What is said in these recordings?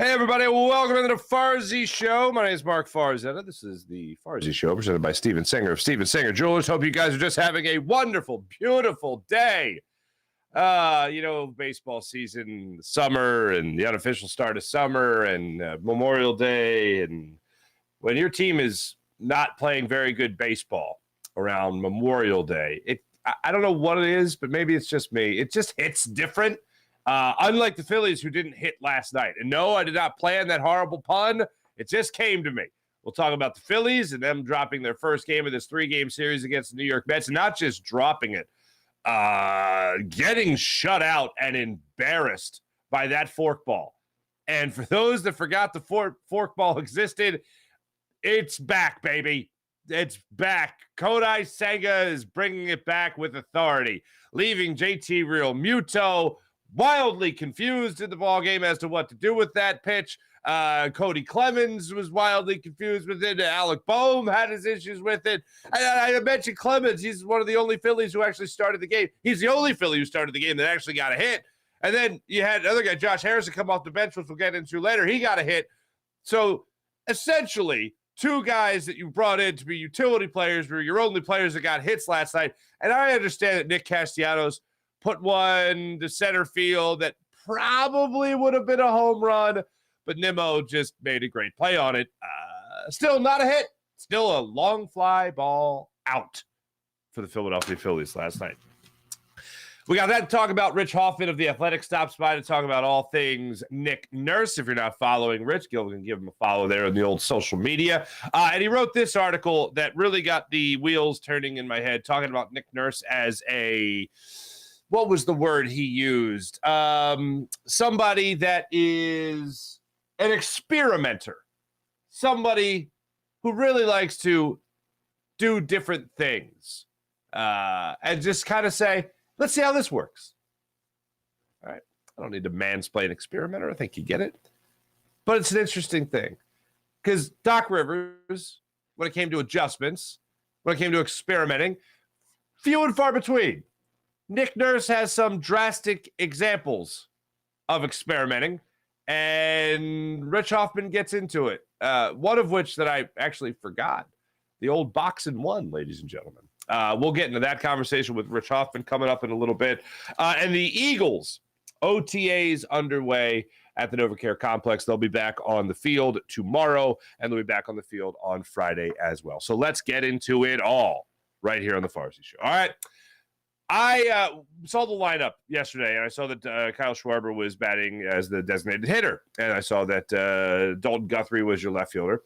Hey, everybody. Welcome to the Farzy Show. My name is Mark Farzetta. This is the Farzy Show presented by Steven Singer of Steven Singer Jewelers. Hope you guys are just having a wonderful, beautiful day. Baseball season, summer, and the unofficial start of summer, and Memorial Day. And when your team is not playing very good baseball around Memorial Day, I don't know what it is, but maybe it's just me. It just hits different. Unlike the Phillies, who didn't hit last night. And no, I did not plan that horrible pun. It just came to me. We'll talk about the Phillies and them dropping their first game of this 3-game series against the New York Mets. And not just dropping it, getting shut out and embarrassed by that forkball. And for those that forgot the forkball existed, it's back, baby. It's back. Kodai Senga is bringing it back with authority, leaving JT Realmuto wildly confused in the ballgame as to what to do with that pitch. Cody Clemens was wildly confused with it. Alec Boehm had his issues with it. I mentioned Clemens. He's one of the only Phillies who actually started the game. He's the only Philly who started the game that actually got a hit. And then you had another guy, Josh Harrison, come off the bench, which we'll get into later. He got a hit. So essentially, two guys that you brought in to be utility players were your only players that got hits last night. And I understand that Nick Castellanos put one to center field that probably would have been a home run, but Nimmo just made a great play on it. Still not a hit. Still a long fly ball out for the Philadelphia Phillies last night. We got that to talk about. Rich Hofmann of The Athletic stops by to talk about all things Nick Nurse. If you're not following Rich, go and give him a follow there on the old social media. And he wrote this article that really got the wheels turning in my head, talking about Nick Nurse as what was the word he used? Somebody that is an experimenter. Somebody who really likes to do different things. And just kind of say, let's see how this works. All right. I don't need to mansplain experimenter. I think you get it. But it's an interesting thing. Because Doc Rivers, when it came to adjustments, when it came to experimenting, few and far between. Nick Nurse has some drastic examples of experimenting, and Rich Hofmann gets into it. One of which that I actually forgot, the old boxing one, ladies and gentlemen. We'll get into that conversation with Rich Hofmann coming up in a little bit. And the Eagles, OTAs underway at the NovaCare Complex. They'll be back on the field tomorrow, and they'll be back on the field on Friday as well. So let's get into it all right here on the Farzy Show. All right. I saw the lineup yesterday, and I saw that Kyle Schwarber was batting as the designated hitter, and I saw that Dalton Guthrie was your left fielder.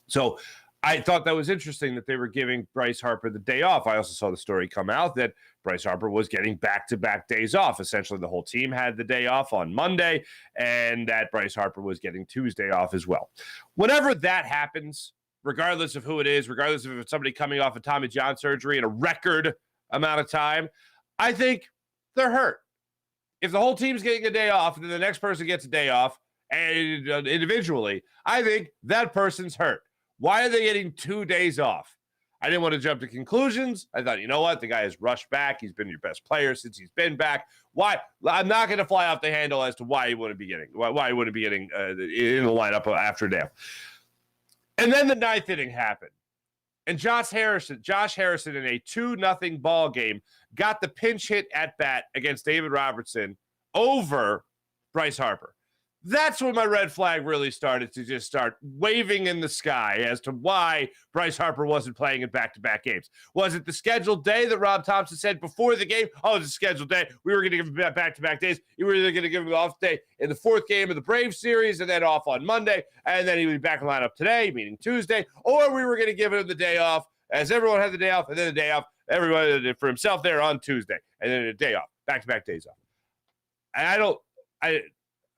So I thought that was interesting that they were giving Bryce Harper the day off. I also saw the story come out that Bryce Harper was getting back-to-back days off. Essentially, the whole team had the day off on Monday, and that Bryce Harper was getting Tuesday off as well. Whenever that happens, regardless of who it is, regardless of if it's somebody coming off of Tommy John surgery in a record amount of time, I think they're hurt. If the whole team's getting a day off and then the next person gets a day off and individually, I think that person's hurt. Why are they getting 2 days off? I didn't want to jump to conclusions. I thought, you know what? The guy has rushed back. He's been your best player since he's been back. Why? I'm not going to fly off the handle as to why he wouldn't be getting in the lineup after a day off. And then the ninth inning happened. And Josh Harrison in a 2-0 ball game got the pinch hit at bat against David Robertson over Bryce Harper. That's when my red flag really started to just start waving in the sky as to why Bryce Harper wasn't playing in back-to-back games. Was it the scheduled day that Rob Thompson said before the game? Oh, it's a scheduled day. We were going to give him back-to-back days. You were either going to give him an off day in the fourth game of the Braves series and then off on Monday, and then he would be back in lineup today, meaning Tuesday, or we were going to give him the day off as everyone had the day off, and then the day off, everybody for himself there on Tuesday, and then a day off, back-to-back days off. And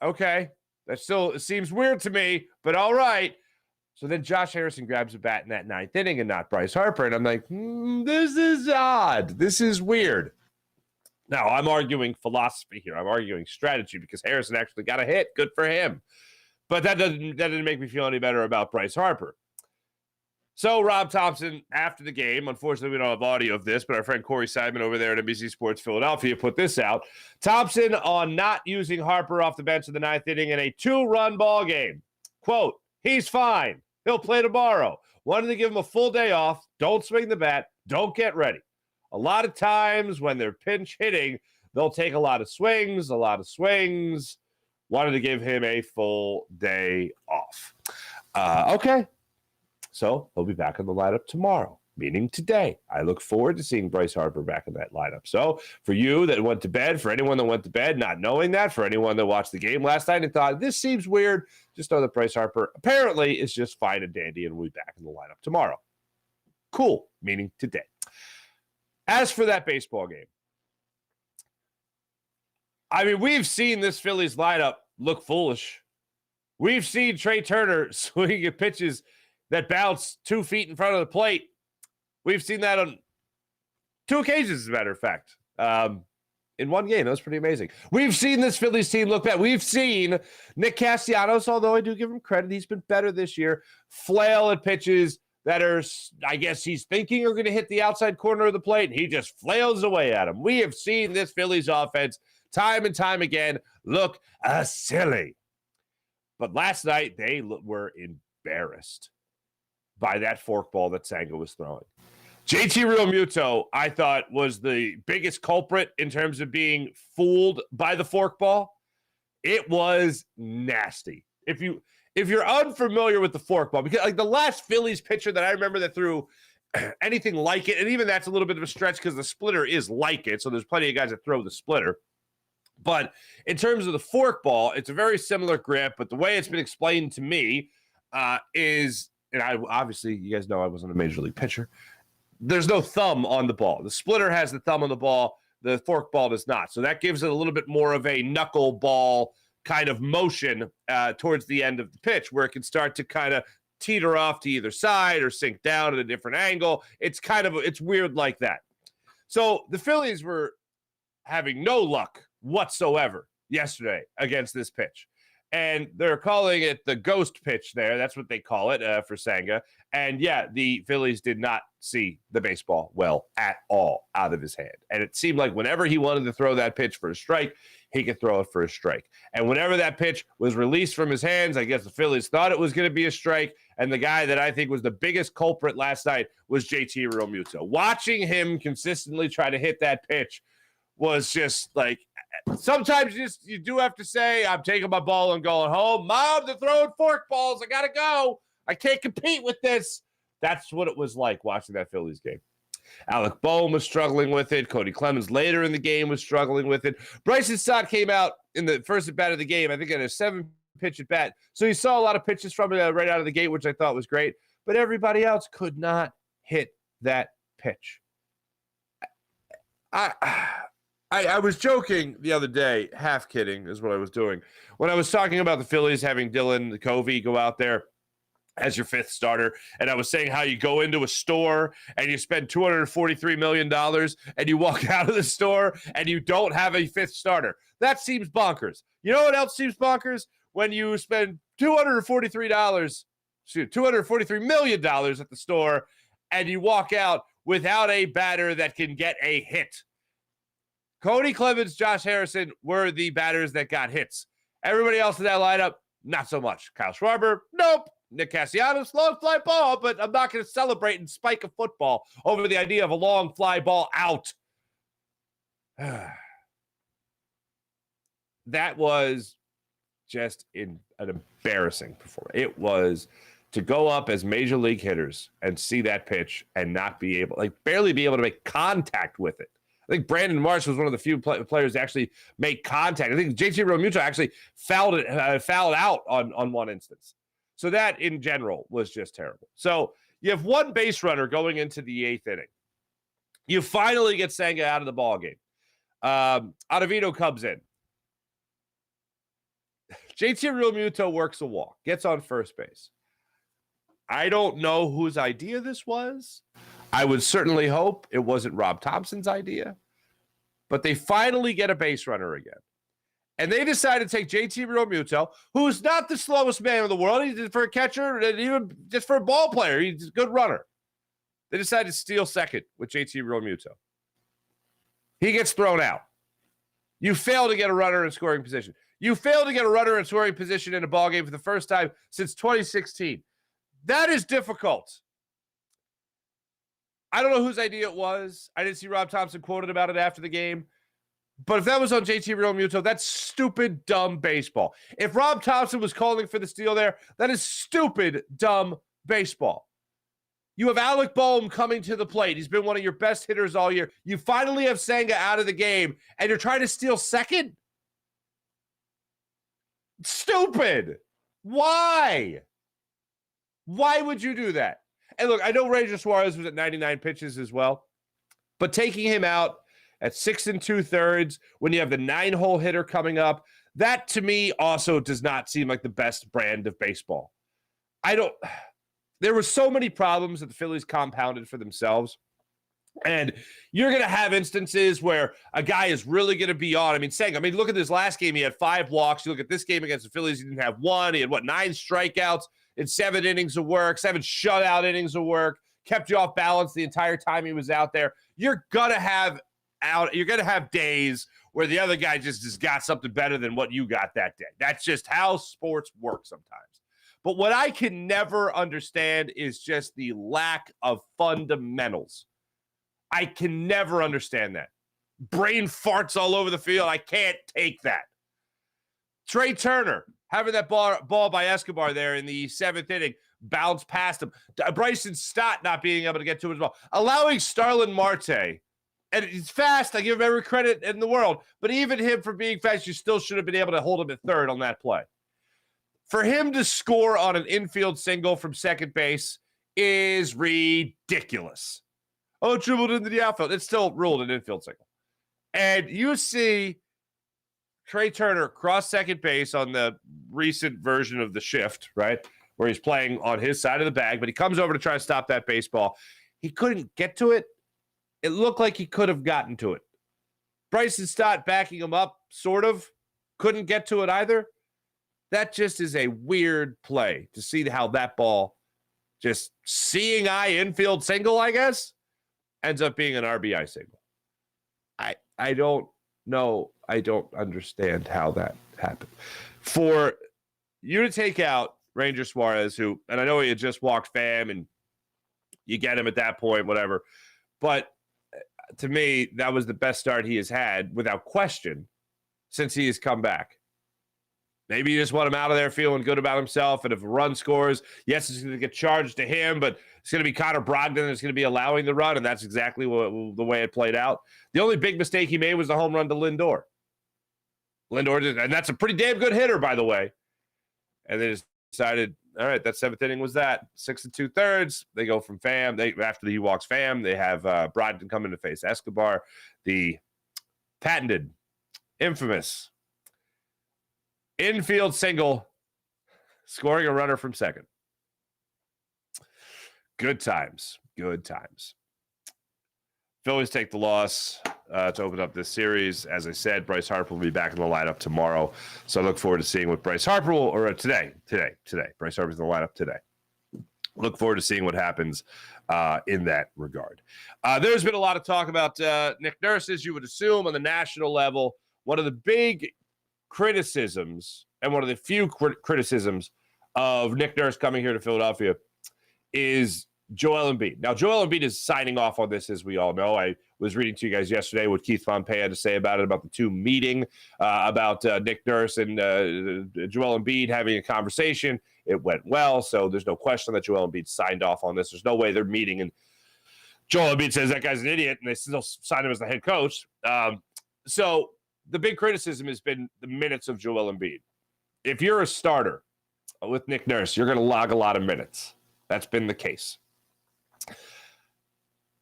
okay. That still seems weird to me, but all right. So then Josh Harrison grabs a bat in that ninth inning and not Bryce Harper. And I'm like, this is odd. This is weird. Now, I'm arguing philosophy here. I'm arguing strategy because Harrison actually got a hit. Good for him. But that didn't make me feel any better about Bryce Harper. So Rob Thompson, after the game, unfortunately we don't have audio of this, but our friend Corey Simon over there at NBC Sports Philadelphia put this out. Thompson on not using Harper off the bench in the ninth inning in a 2-run ball game. Quote, he's fine. He'll play tomorrow. Wanted to give him a full day off. Don't swing the bat. Don't get ready. A lot of times when they're pinch hitting, they'll take a lot of swings. Wanted to give him a full day off. Okay. So he'll be back in the lineup tomorrow, meaning today. I look forward to seeing Bryce Harper back in that lineup. So for you that went to bed, for anyone that went to bed not knowing that, for anyone that watched the game last night and thought, this seems weird, just know that Bryce Harper apparently is just fine and dandy and will be back in the lineup tomorrow. Cool, meaning today. As for that baseball game, I mean, we've seen this Phillies lineup look foolish. We've seen Trey Turner swinging at pitches that bounce 2 feet in front of the plate. We've seen that on 2 occasions, as a matter of fact. In one game, that was pretty amazing. We've seen this Phillies team look bad. We've seen Nick Castellanos, although I do give him credit, he's been better this year, flail at pitches that are, I guess he's thinking are going to hit the outside corner of the plate, and he just flails away at them. We have seen this Phillies offense time and time again look silly. But last night, they were embarrassed by that forkball that Senga was throwing. JT Realmuto, I thought, was the biggest culprit in terms of being fooled by the forkball. It was nasty. If you're unfamiliar with the forkball, because like the last Phillies pitcher that I remember that threw anything like it, and even that's a little bit of a stretch because the splitter is like it, so there's plenty of guys that throw the splitter. But in terms of the forkball, it's a very similar grip, but the way it's been explained to me is, and I obviously, you guys know I wasn't a major league pitcher, there's no thumb on the ball. The splitter has the thumb on the ball. The forkball does not. So that gives it a little bit more of a knuckleball kind of motion towards the end of the pitch where it can start to kind of teeter off to either side or sink down at a different angle. It's weird like that. So the Phillies were having no luck whatsoever yesterday against this pitch. And they're calling it the ghost pitch there. That's what they call it for Senga. And yeah, the Phillies did not see the baseball well at all out of his hand. And it seemed like whenever he wanted to throw that pitch for a strike, he could throw it for a strike. And whenever that pitch was released from his hands, I guess the Phillies thought it was going to be a strike. And the guy that I think was the biggest culprit last night was JT Realmuto. Watching him consistently try to hit that pitch was just like, sometimes you do have to say, I'm taking my ball and going home. Mom, they're throwing forkballs. I got to go. I can't compete with this. That's what it was like watching that Phillies game. Alec Boehm was struggling with it. Cody Clemens later in the game was struggling with it. Bryson Stott came out in the first at bat of the game, I think at a 7-pitch at bat. So you saw a lot of pitches from it right out of the gate, which I thought was great. But everybody else could not hit that pitch. I was joking the other day, half kidding is what I was doing, when I was talking about the Phillies having Dylan Covey go out there as your 5th starter, and I was saying how you go into a store and you spend $243 million and you walk out of the store and you don't have a 5th starter. That seems bonkers. You know what else seems bonkers? When you spend $243 million at the store and you walk out without a batter that can get a hit. Cody Clemens, Josh Harrison were the batters that got hits. Everybody else in that lineup, not so much. Kyle Schwarber, nope. Nick Castellanos, long fly ball, but I'm not going to celebrate and spike a football over the idea of a long fly ball out. That was just an embarrassing performance. It was to go up as major league hitters and see that pitch and not be able, barely be able to make contact with it. I think Brandon Marsh was one of the few players to actually make contact. I think JT Realmuto actually fouled out on one instance. So that, in general, was just terrible. So you have one base runner going into the 8th inning. You finally get Senga out of the ballgame. Ottavino comes in. JT Realmuto works a walk, gets on first base. I don't know whose idea this was. I would certainly hope it wasn't Rob Thompson's idea. But they finally get a base runner again. And they decided to take JT Realmuto, who's not the slowest man in the world. He's for a catcher and even just for a ball player. He's a good runner. They decided to steal second with JT Realmuto. He gets thrown out. You fail to get a runner in scoring position. You fail to get a runner in scoring position in a ballgame for the first time since 2016. That is difficult. I don't know whose idea it was. I didn't see Rob Thompson quoted about it after the game. But if that was on JT Realmuto, that's stupid, dumb baseball. If Rob Thompson was calling for the steal there, that is stupid, dumb baseball. You have Alec Boehm coming to the plate. He's been one of your best hitters all year. You finally have Senga out of the game, and you're trying to steal second? Stupid. Why? Why would you do that? And look, I know Ranger Suarez was at 99 pitches as well, but taking him out at 6 2/3 when you have the 9-hole hitter coming up, that to me also does not seem like the best brand of baseball. There were so many problems that the Phillies compounded for themselves. And you're going to have instances where a guy is really going to be on. Look at this last game. He had 5 walks. You look at this game against the Phillies, he didn't have one. He had, 9 strikeouts in 7 innings of work, 7 shutout innings of work, kept you off balance the entire time he was out there. You're going to have days where the other guy just has got something better than what you got that day. That's just how sports work sometimes. But what I can never understand is just the lack of fundamentals. I can never understand that. Brain farts all over the field. I can't take that. Trey Turner having that ball by Escobar there in the 7th inning, bounce past him. Bryson Stott not being able to get to his ball. Allowing Starlin Marte, and he's fast. I give him every credit in the world. But even him for being fast, you still should have been able to hold him at third on that play. For him to score on an infield single from second base is ridiculous. Oh, dribbled into the outfield. It's still ruled an infield single. And you see Trey Turner cross second base on the recent version of the shift, right? Where he's playing on his side of the bag, but he comes over to try to stop that baseball. He couldn't get to it. It looked like he could have gotten to it. Bryson Stott backing him up, sort of. Couldn't get to it either. That just is a weird play to see how that ball, just seeing eye infield single, I guess, ends up being an RBI single. I don't know. I don't understand how that happened. For you to take out Ranger Suarez, who, and I know he had just walked Pham, and you get him at that point, whatever. But to me, that was the best start he has had, without question, since he has come back. Maybe you just want him out of there feeling good about himself. And if a run scores, yes, it's going to get charged to him, but it's going to be Connor Brogdon that's going to be allowing the run, and that's exactly the way it played out. The only big mistake he made was the home run to Lindor. And that's a pretty damn good hitter, by the way. And they decided, all right, that 7th inning was that. 6 2/3. They go from Pham. After he walks Pham, they have Brogdon come in to face Escobar, the patented, infamous infield single, scoring a runner from second. Good times. Good times. Phillies take the loss to open up this series. As I said, Bryce Harper will be back in the lineup tomorrow. So I look forward to seeing what Bryce Harper will, or today. Bryce Harper's in the lineup today. Look forward to seeing what happens in that regard. There's been a lot of talk about Nick Nurse, as you would assume, on the national level. One of the big criticisms, and one of the few criticisms of Nick Nurse coming here to Philadelphia, is Joel Embiid. Now, Joel Embiid is signing off on this, as we all know. I was reading to you guys yesterday what Keith Pompey had to say about it, about the two meeting, about Nick Nurse and Joel Embiid having a conversation. It went well, so there's no question that Joel Embiid signed off on this. There's no way they're meeting and Joel Embiid says that guy's an idiot, and they still sign him as the head coach. So the big criticism has been the minutes of Joel Embiid. If you're a starter with Nick Nurse, you're going to log a lot of minutes. That's been the case.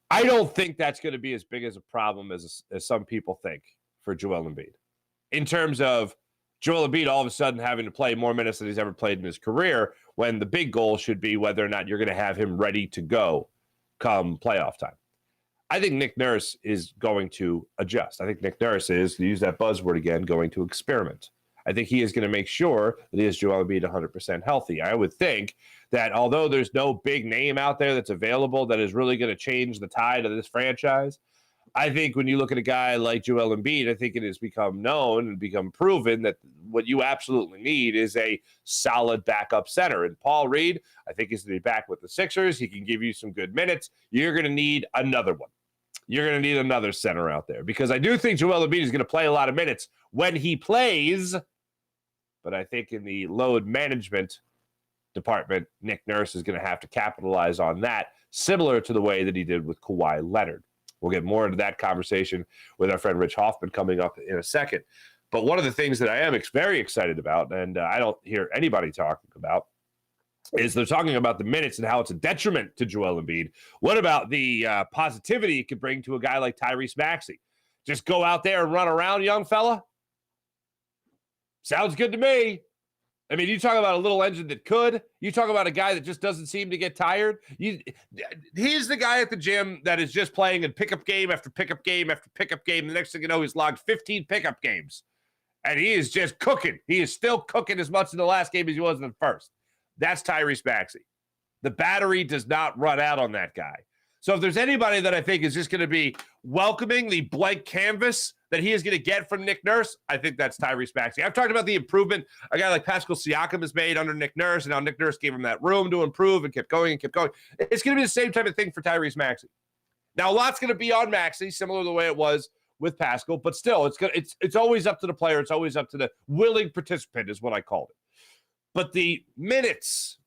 I don't think that's going to be as big as a problem as some people think for Joel Embiid. In terms of Joel Embiid all of a sudden having to play more minutes than he's ever played in his career, when the big goal should be whether or not you're going to have him ready to go come playoff time. I think Nick Nurse is going to adjust. I think Nick Nurse is, to use that buzzword again, going to experiment. I think he is going to make sure that he has Joel Embiid 100% healthy. I would think that although there's no big name out there that's available that is really going to change the tide of this franchise, I think when you look at a guy like Joel Embiid, I think it has become known and become proven that what you absolutely need is a solid backup center. And Paul Reed, I think, is going to be back with the Sixers. He can give you some good minutes. You're going to need another one. You're going to need another center out there because I do think Joel Embiid is going to play a lot of minutes when he plays. But I think in the load management department, Nick Nurse is going to have to capitalize on that, similar to the way that he did with Kawhi Leonard. We'll get more into that conversation with our friend Rich Hofmann coming up in a second. But one of the things that I am very excited about, and I don't hear anybody talking about, is they're talking about the minutes and how it's a detriment to Joel Embiid. What about the positivity it could bring to a guy like Tyrese Maxey? Just go out there and run around, young fella? Sounds good to me. I mean, you talk about a little engine that could. You talk about a guy that just doesn't seem to get tired. He's the guy at the gym that is just playing in pickup game after pickup game after pickup game. The next thing you know, he's logged 15 pickup games. And he is just cooking. He is still cooking as much in the last game as he was in the first. That's Tyrese Maxey. The battery does not run out on that guy. So if there's anybody that I think is just going to be welcoming the blank canvas that he is going to get from Nick Nurse, I think that's Tyrese Maxey. I've talked about the improvement a guy like Pascal Siakam has made under Nick Nurse, and how Nick Nurse gave him that room to improve and kept going and kept going. It's going to be the same type of thing for Tyrese Maxey. Now, a lot's going to be on Maxey, similar to the way it was with Pascal, but still, it's always up to the player. It's always up to the willing participant is what I called it. But the minutes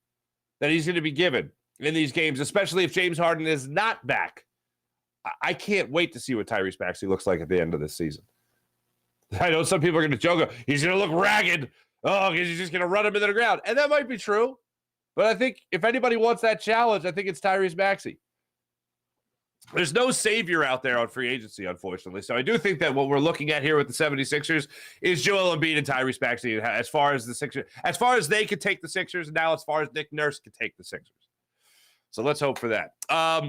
that he's going to be given in these games, especially if James Harden is not back, I can't wait to see what Tyrese Maxey looks like at the end of this season. I know some people are going to joke, he's going to look ragged. Oh, because he's just going to run him into the ground. And that might be true. But I think if anybody wants that challenge, I think it's Tyrese Maxey. There's no savior out there on free agency, unfortunately. So I do think that what we're looking at here with the 76ers is Joel Embiid and Tyrese Maxey as far as the Sixers, as far as they could take the Sixers, and now as far as Nick Nurse could take the Sixers. So let's hope for that. Let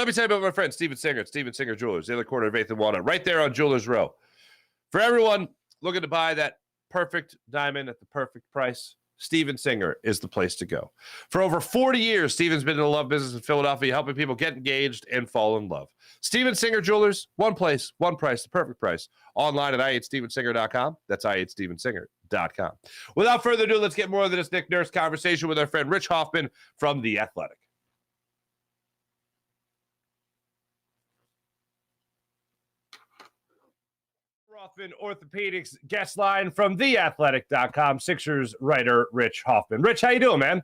me tell you about my friend Steven Singer at Steven Singer Jewelers, the other corner of 8th and Walnut, right there on Jewelers Row. For everyone looking to buy that perfect diamond at the perfect price, Steven Singer is the place to go. For over 40 years, Steven's been in the love business in Philadelphia, helping people get engaged and fall in love. Steven Singer Jewelers, one place, one price, the perfect price. Online at IHateStevenSinger.com. That's IHateStevenSinger.com. Without further ado, let's get more of this Nick Nurse conversation with our friend Rich Hofmann from The Athletic. Hoffman Orthopedics guest line from theathletic.com. Sixers writer Rich Hofmann. Rich, how you doing, man?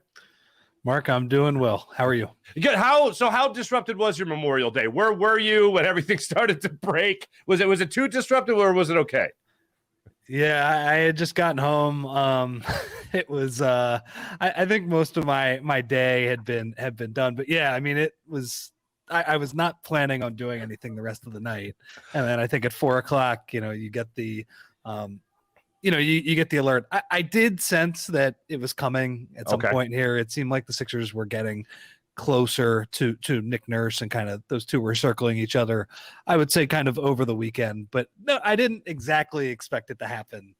Mark, I'm doing well. How are you? Good. How disrupted was your Memorial Day? Where were you when everything started to break? Was it too disruptive or was it okay? Yeah, I had just gotten home. It was I think most of my day had been done, but yeah, I mean it was. I was not planning on doing anything the rest of the night. And then I think at 4:00, you get the, you get the alert. I did sense that it was coming at some point here. It seemed like the Sixers were getting closer to Nick Nurse, and kind of those two were circling each other, I would say kind of over the weekend. But no, I didn't exactly expect it to happen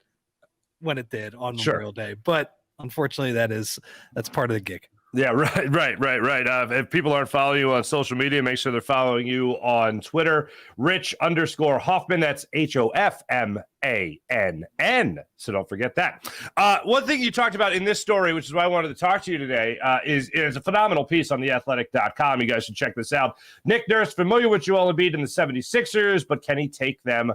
when it did on Memorial Day. But unfortunately, that's part of the gig. Yeah, right. If people aren't following you on social media, make sure they're following you on Twitter. Rich_Hofmann. That's HOFMANN. So don't forget that. One thing you talked about in this story, which is why I wanted to talk to you today, is a phenomenal piece on theathletic.com. You guys should check this out. Nick Nurse, familiar with Joel Embiid and the 76ers, but can he take them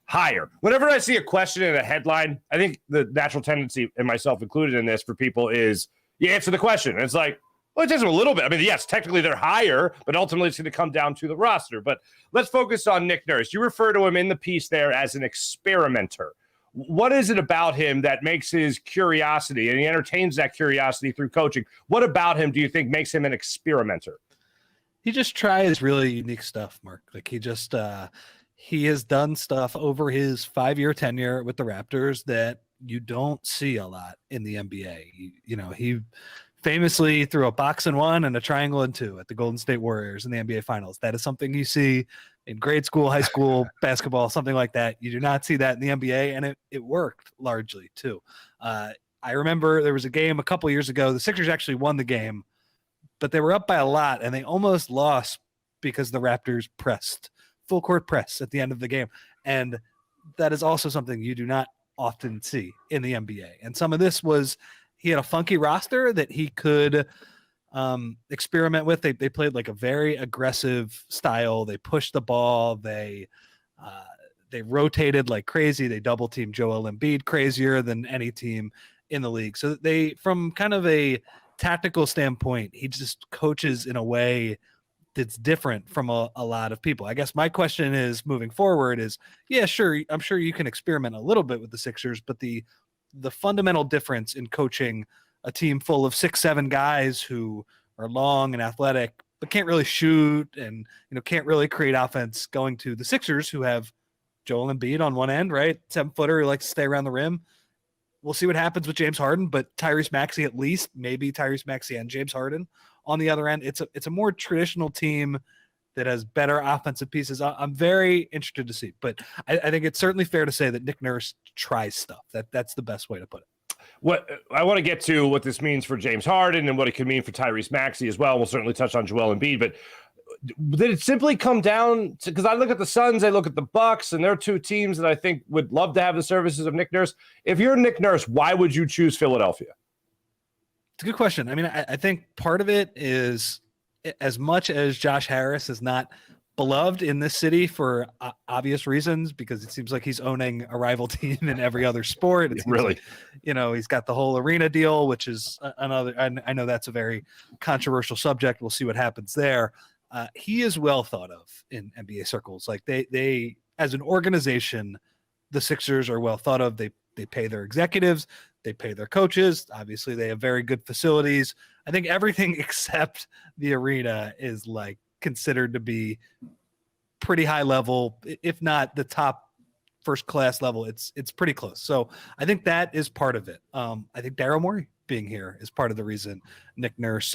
higher? Whenever I see a question in a headline, I think the natural tendency, and myself included in this, for people is, you answer the question. And it's like, well, it takes them a little bit. I mean, yes, technically they're higher, but ultimately it's going to come down to the roster. But let's focus on Nick Nurse. You refer to him in the piece there as an experimenter. What is it about him that makes his curiosity, and he entertains that curiosity through coaching? What about him do you think makes him an experimenter? He just tries really unique stuff, Mark. Like he has done stuff over his 5-year tenure with the Raptors that you don't see a lot in the NBA. He famously threw a box and 1 and a triangle and 2 at the Golden State Warriors in the NBA Finals. That is something you see in grade school, high school basketball, something like that. You do not see that in the NBA, and it worked largely too. I remember there was a game a couple years ago. The Sixers actually won the game, but they were up by a lot, and they almost lost because the Raptors pressed, full court press at the end of the game. And that is also something you do not often see in the NBA. And some of this was he had a funky roster that he could experiment with. They played like a very aggressive style. They pushed the ball. They rotated like crazy. They double teamed Joel Embiid crazier than any team in the league. So they, from kind of a tactical standpoint, he just coaches in a way that's different from a lot of people. I guess my question is moving forward is, yeah, sure. I'm sure you can experiment a little bit with the Sixers, but the fundamental difference in coaching a team full of 6-7 guys who are long and athletic, but can't really shoot and, can't really create offense, going to the Sixers who have Joel Embiid on one end, right? 7-footer who likes to stay around the rim. We'll see what happens with James Harden, but Tyrese Maxey, at least, maybe Tyrese Maxey and James Harden on the other end. It's a more traditional team that has better offensive pieces. I'm very interested to see, but I think it's certainly fair to say that Nick Nurse tries stuff. That's the best way to put it. What I want to get to what this means for James Harden and what it could mean for Tyrese Maxey as well. We'll certainly touch on Joel Embiid, but did it simply come down to, because I look at the Suns, I look at the Bucks, and they're two teams that I think would love to have the services of Nick Nurse. If you're Nick Nurse, why would you choose Philadelphia? It's a good question. I mean, I think part of it is, as much as Josh Harris is not beloved in this city for obvious reasons, because it seems like he's owning a rival team in every other sport. It really, like, he's got the whole arena deal, which is another, I know that's a very controversial subject. We'll see what happens there. He is well thought of in NBA circles. Like they as an organization, the Sixers are well thought of. They pay their executives, they pay their coaches. Obviously, they have very good facilities. I think everything except the arena is like considered to be pretty high level, if not the top first class level. It's pretty close. So I think that is part of it. I think Daryl Morey being here is part of the reason Nick Nurse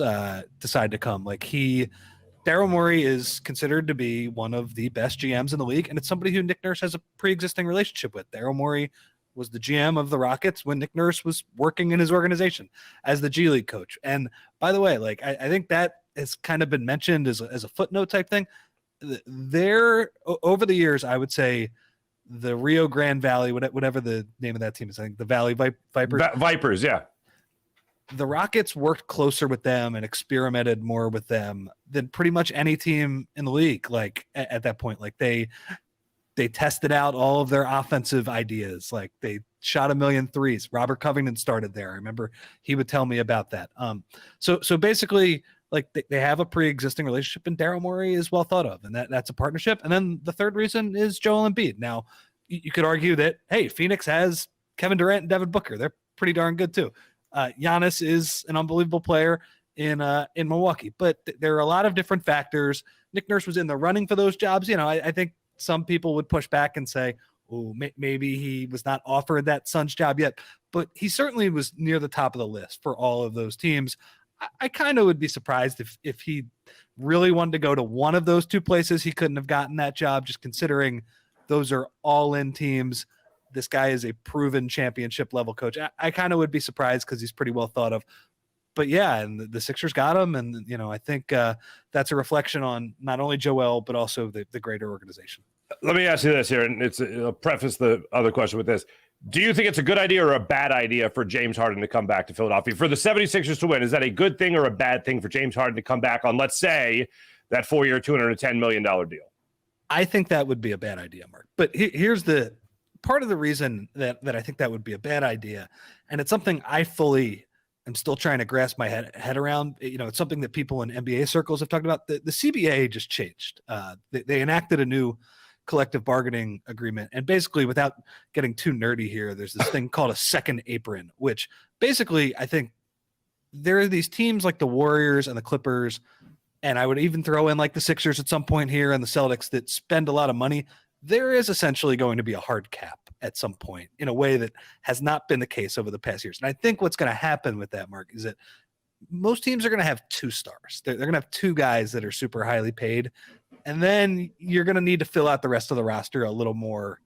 decided to come. Daryl Morey is considered to be one of the best GMs in the league, and it's somebody who Nick Nurse has a pre-existing relationship with. Daryl Morey was the GM of the Rockets when Nick Nurse was working in his organization as the G League coach. And by the way, I think that has kind of been mentioned as a footnote type thing. There, over the years, I would say the Rio Grande Valley, whatever the name of that team is, I think the Valley Vipers. Vipers, yeah. The Rockets worked closer with them and experimented more with them than pretty much any team in the league. At that point, they tested out all of their offensive ideas. They shot 1 million threes. Robert Covington started there. I remember he would tell me about that. So basically, they have a pre-existing relationship, and Daryl Morey is well thought of, and that's a partnership. And then the third reason is Joel Embiid. Now, you could argue that, hey, Phoenix has Kevin Durant and Devin Booker. They're pretty darn good too. Giannis is an unbelievable player in Milwaukee, but there are a lot of different factors. Nick Nurse was in the running for those jobs. I think some people would push back and say, oh, maybe he was not offered that Suns job yet, but he certainly was near the top of the list for all of those teams. I kind of would be surprised if he really wanted to go to one of those two places. He couldn't have gotten that job, just considering those are all-in teams. This guy is a proven championship level coach. I kind of would be surprised because he's pretty well thought of. But yeah, and the Sixers got him, and I think that's a reflection on not only Joel but also the greater organization. Let me ask you this here, and I'll preface the other question with this. Do you think it's a good idea or a bad idea for James Harden to come back to Philadelphia? For the 76ers to win, is that a good thing or a bad thing for James Harden to come back on, let's say, that 4-year, $210 million deal? I think that would be a bad idea, Mark. But here's the part of the reason that I think that would be a bad idea, and it's something I fully am still trying to grasp my head around. It's something that people in NBA circles have talked about. The CBA just changed. They enacted a new collective bargaining agreement, and basically, without getting too nerdy here, there's this thing called a second apron, which basically I think there are these teams like the Warriors and the Clippers, and I would even throw in like the Sixers at some point here and the Celtics that spend a lot of money. There is essentially going to be a hard cap at some point in a way that has not been the case over the past years. And I think what's going to happen with that, Mark, is that most teams are going to have 2 stars. They're going to have 2 guys that are super highly paid. And then you're going to need to fill out the rest of the roster a little more,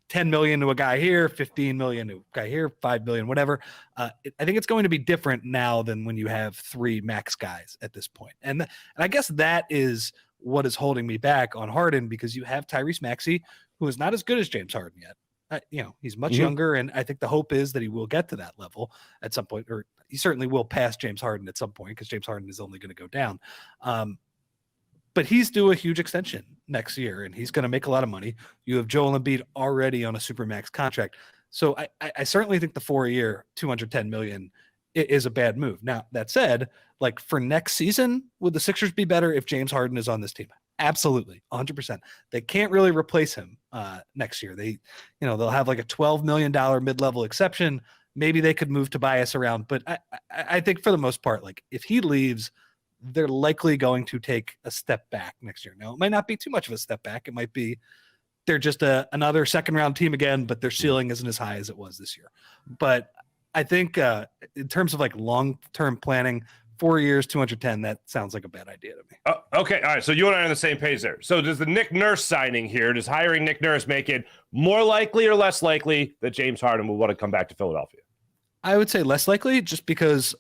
10 million to a guy here, 15 million to a guy here, 5 million, whatever. I think it's going to be different now than when you have 3 max guys at this point. And I guess that is what is holding me back on Harden, because you have Tyrese Maxey, who is not as good as James Harden yet. He's much younger, and I think the hope is that he will get to that level at some point, or he certainly will pass James Harden at some point, because James Harden is only going to go down. But he's due a huge extension next year, and he's going to make a lot of money. You have Joel Embiid already on a supermax contract. So I certainly think the 4-year, $210 million is a bad move. Now, that said, like for next season, would the Sixers be better if James Harden is on this team? Absolutely, 100%. They can't really replace him next year. They'll have like a $12 million mid-level exception. Maybe they could move Tobias around, but I think for the most part, like if he leaves, they're likely going to take a step back next year. Now, it might not be too much of a step back. It might be they're just another second-round team again, but their ceiling isn't as high as it was this year. But I think in terms of like long-term planning, 4 years, 210, that sounds like a bad idea to me. Okay. All right. So you and I are on the same page there. So does the Nick Nurse signing here, does hiring Nick Nurse make it more likely or less likely that James Harden will want to come back to Philadelphia? I would say less likely, just because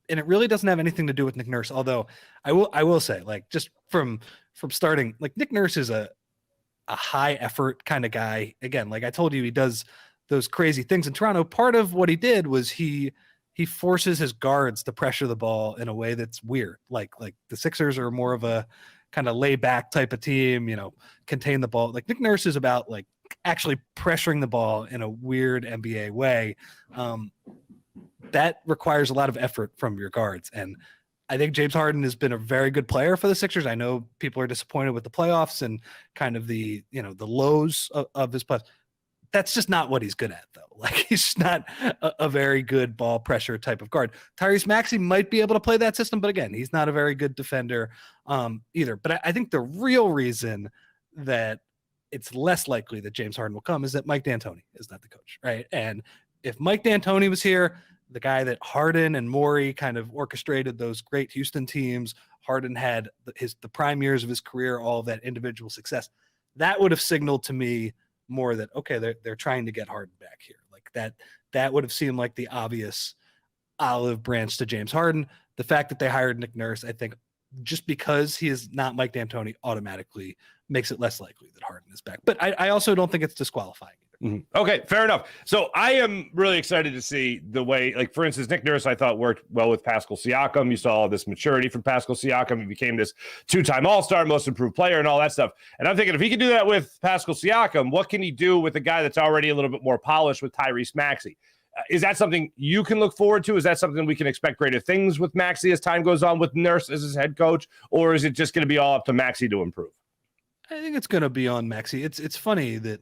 and it really doesn't have anything to do with Nick Nurse. Although I will say, like, just from starting, like Nick Nurse is a high effort kind of guy. Again, like I told you, he does those crazy things in Toronto. Part of what he did was he forces his guards to pressure the ball in a way that's weird. Like the Sixers are more of a kind of lay back type of team, contain the ball. Like Nick Nurse is about like actually pressuring the ball in a weird NBA way. That requires a lot of effort from your guards. And I think James Harden has been a very good player for the Sixers. I know people are disappointed with the playoffs and kind of the lows of his playoffs. That's just not what he's good at, though. Like he's not a very good ball pressure type of guard. Tyrese Maxey might be able to play that system, but again, he's not a very good defender either. But I think the real reason that it's less likely that James Harden will come is that Mike D'Antoni is not the coach, right? And if Mike D'Antoni was here, the guy that Harden and Morey kind of orchestrated those great Houston teams, Harden had the prime years of his career, all of that individual success, that would have signaled to me more that, okay, they're trying to get Harden back here. Like that would have seemed like the obvious olive branch to James Harden. The fact that they hired Nick Nurse, I think just because he is not Mike D'Antoni automatically makes it less likely that Harden is back. But I also don't think it's disqualifying either. Okay, fair enough. So I am really excited to see the way, like, for instance, Nick Nurse, I thought worked well with Pascal Siakam. You saw all this maturity from Pascal Siakam. He became this 2-time All-Star, most improved player and all that stuff. And I'm thinking if he can do that with Pascal Siakam, what can he do with a guy that's already a little bit more polished with Tyrese Maxey? Is that something you can look forward to? Is that something we can expect greater things with Maxey as time goes on with Nurse as his head coach? Or is it just going to be all up to Maxey to improve? I think it's going to be on Maxey. It's funny that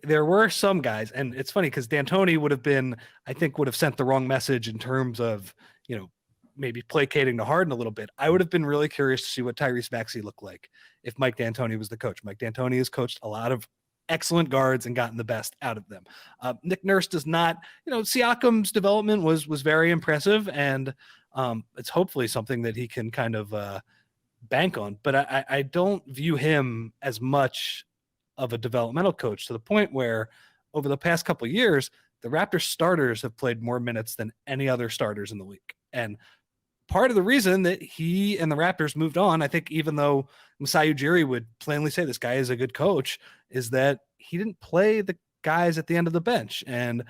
there were some guys, and it's funny because D'Antoni would have sent the wrong message in terms of, maybe placating to Harden a little bit. I would have been really curious to see what Tyrese Maxey looked like if Mike D'Antoni was the coach. Mike D'Antoni has coached a lot of excellent guards and gotten the best out of them. Nick Nurse does not, Siakam's development was very impressive, and it's hopefully something that he can kind of bank on, but I don't view him as much of a developmental coach, to the point where over the past couple of years, the Raptors starters have played more minutes than any other starters in the league. And part of the reason that he and the Raptors moved on, I think, even though Masai Ujiri would plainly say this guy is a good coach, is that he didn't play the guys at the end of the bench. And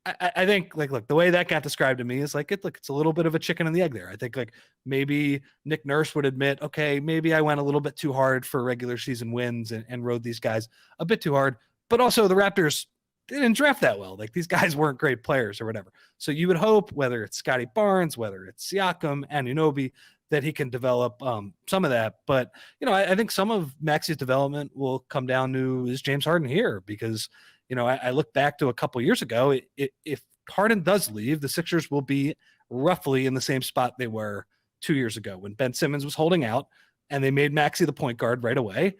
I think, like, look, the way that got described to me is like, it's a little bit of a chicken and the egg there. I think, like, maybe Nick Nurse would admit, okay, maybe I went a little bit too hard for regular season wins and rode these guys a bit too hard. But also the Raptors didn't draft that well. Like, these guys weren't great players or whatever. So you would hope, whether it's Scotty Barnes, whether it's Siakam, Anunoby, that he can develop some of that. But, I think some of Maxey's development will come down to, is James Harden here? Because, I look back to a couple years ago. If Harden does leave, the Sixers will be roughly in the same spot they were 2 years ago when Ben Simmons was holding out and they made Maxey the point guard right away.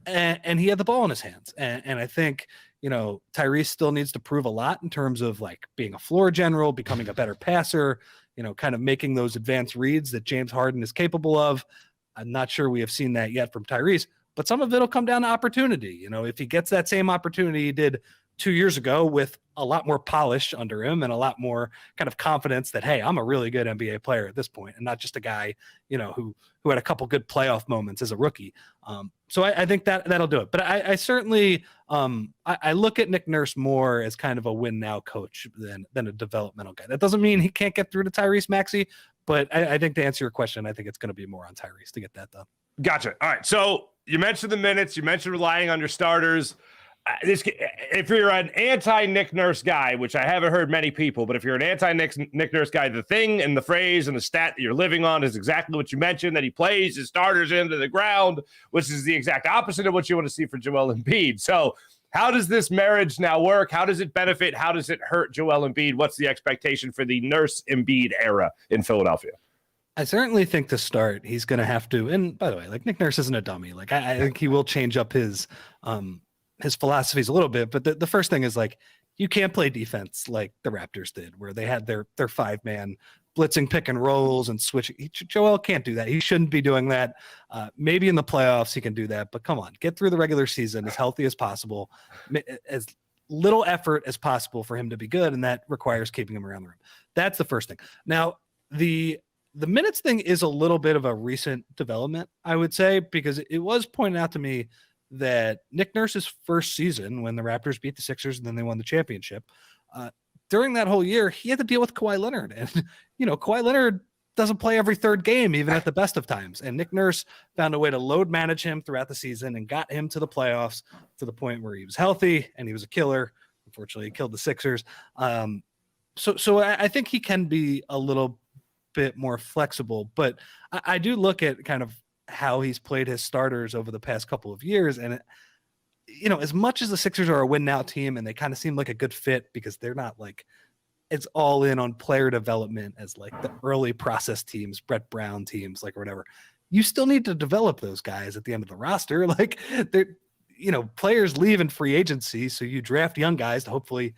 And he had the ball in his hands. And I think, Tyrese still needs to prove a lot in terms of like being a floor general, becoming a better passer, kind of making those advanced reads that James Harden is capable of. I'm not sure we have seen that yet from Tyrese, but some of it will come down to opportunity. If he gets that same opportunity he did 2 years ago with a lot more polish under him and a lot more kind of confidence that, hey, I'm a really good NBA player at this point and not just a guy, who had a couple good playoff moments as a rookie. So I think that'll do it. But I certainly I look at Nick Nurse more as kind of a win now coach than a developmental guy. That doesn't mean he can't get through to Tyrese Maxey, but I think to answer your question, I think it's going to be more on Tyrese to get that done. Gotcha. All right. So you mentioned the minutes, you mentioned relying on your starters. If you're an anti-Nick Nurse guy, which I haven't heard many people, but if you're an anti-Nick Nurse guy, the thing and the phrase and the stat that you're living on is exactly what you mentioned, that he plays his starters into the ground, which is the exact opposite of what you want to see for Joel Embiid. So how does this marriage now work? How does it benefit? How does it hurt Joel Embiid? What's the expectation for the Nurse Embiid era in Philadelphia? I certainly think to start, he's going to have to, and by the way, like Nick Nurse isn't a dummy. Like I think he will change up his philosophies a little bit, but the first thing is like, you can't play defense like the Raptors did, where they had their 5-man blitzing pick and rolls and switching. Joel can't do that. He shouldn't be doing that. Maybe in the playoffs he can do that, but come on, get through the regular season as healthy as possible, as little effort as possible for him to be good, and that requires keeping him around the rim. That's the first thing. Now, the minutes thing is a little bit of a recent development, I would say, because it was pointed out to me that Nick Nurse's first season, when the Raptors beat the Sixers and then they won the championship, during that whole year, he had to deal with Kawhi Leonard. And, Kawhi Leonard doesn't play every third game, even at the best of times. And Nick Nurse found a way to load manage him throughout the season and got him to the playoffs to the point where he was healthy and he was a killer. Unfortunately, he killed the Sixers. So I think he can be a little bit more flexible, but I do look at kind of how he's played his starters over the past couple of years. And, as much as the Sixers are a win now team and they kind of seem like a good fit because they're not like, it's all in on player development as like the early process teams, Brett Brown teams, like or whatever, you still need to develop those guys at the end of the roster. Like they're, players leave in free agency. So you draft young guys to hopefully,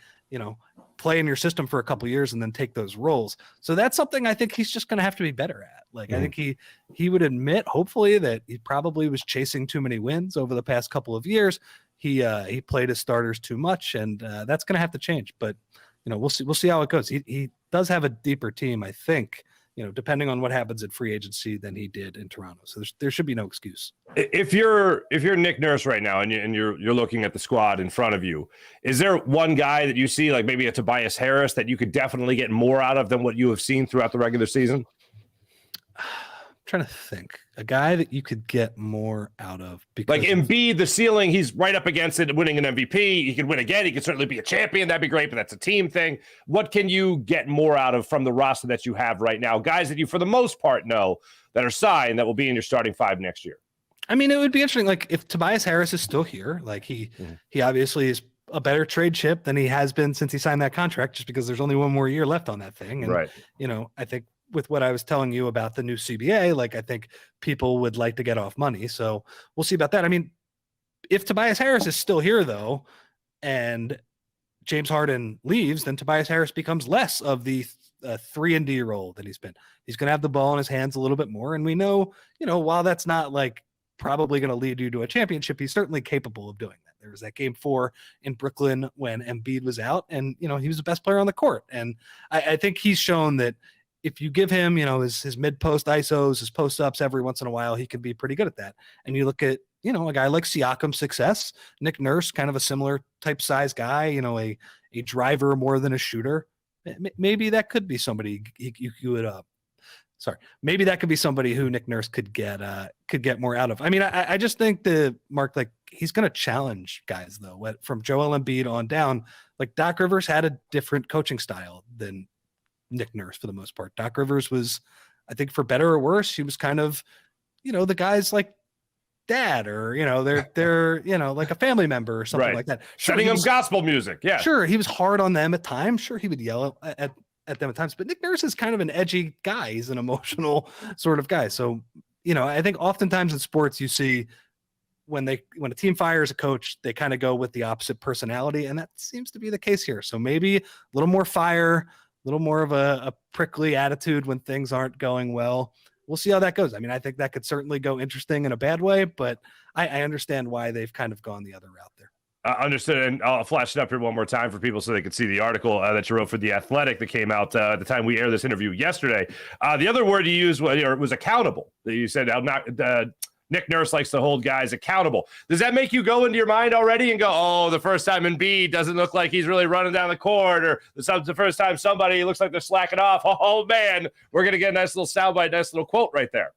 play in your system for a couple of years and then take those roles. So that's something I think he's just going to have to be better at. Like, I think he would admit, hopefully, that he probably was chasing too many wins over the past couple of years. He played his starters too much, and that's going to have to change. But, we'll see how it goes. He does have a deeper team, I think, depending on what happens at free agency than he did in Toronto. So there should be no excuse. If you're Nick Nurse right now and you're looking at the squad in front of you, is there one guy that you see, like maybe a Tobias Harris, that you could definitely get more out of than what you have seen throughout the regular season? Trying to think a guy that you could get more out of, because like Embiid, the ceiling, he's right up against it, winning an MVP. He could win again. He could certainly be a champion. That'd be great, but that's a team thing. What can you get more out of from the roster that you have right now? Guys that you, for the most part, know that are signed that will be in your starting five next year. I mean, it would be interesting. Like if Tobias Harris is still here, like he obviously is a better trade chip than he has been since he signed that contract, just because there's only one more year left on that thing. And, right. I think with what I was telling you about the new CBA, like I think people would like to get off money. So we'll see about that. I mean, if Tobias Harris is still here though, and James Harden leaves, then Tobias Harris becomes less of the 3-and-D role that he's been. He's going to have the ball in his hands a little bit more. And we know, while that's not like probably going to lead you to a championship, he's certainly capable of doing that. There was that game 4 in Brooklyn when Embiid was out, and, he was the best player on the court. And I think he's shown that if you give him, his mid-post ISOs, his post-ups every once in a while, he can be pretty good at that. And you look at, a guy like Siakam's success, Nick Nurse, kind of a similar type size guy, a driver more than a shooter. Maybe that could be somebody you would maybe that could be somebody who Nick Nurse could get more out of. I mean, I just think Mark, like he's going to challenge guys though, from Joel Embiid on down. Like Doc Rivers had a different coaching style than Nick Nurse for the most part. Doc Rivers was, I think, for better or worse, he was kind of, the guy's like dad, or they're like a family member or something like that. Setting them gospel music. Yeah, sure, he was hard on them at times. Sure, he would yell at them at times. But Nick Nurse is kind of an edgy guy. He's an emotional sort of guy. So I think oftentimes in sports you see when a team fires a coach, they kind of go with the opposite personality, and that seems to be the case here. So maybe a little more fire, a little more of a prickly attitude when things aren't going well. We'll see how that goes. I mean, I think that could certainly go interesting in a bad way, but I understand why they've kind of gone the other route there. Understood. And I'll flash it up here one more time for people so they can see the article that you wrote for The Athletic that came out at the time we aired this interview yesterday. The other word you used was accountable. You said Nick Nurse likes to hold guys accountable. Does that make you go into your mind already and go, oh, the first time Embiid doesn't look like he's really running down the court, or the first time somebody looks like they're slacking off? Oh, man, we're going to get a nice little soundbite, nice little quote right there.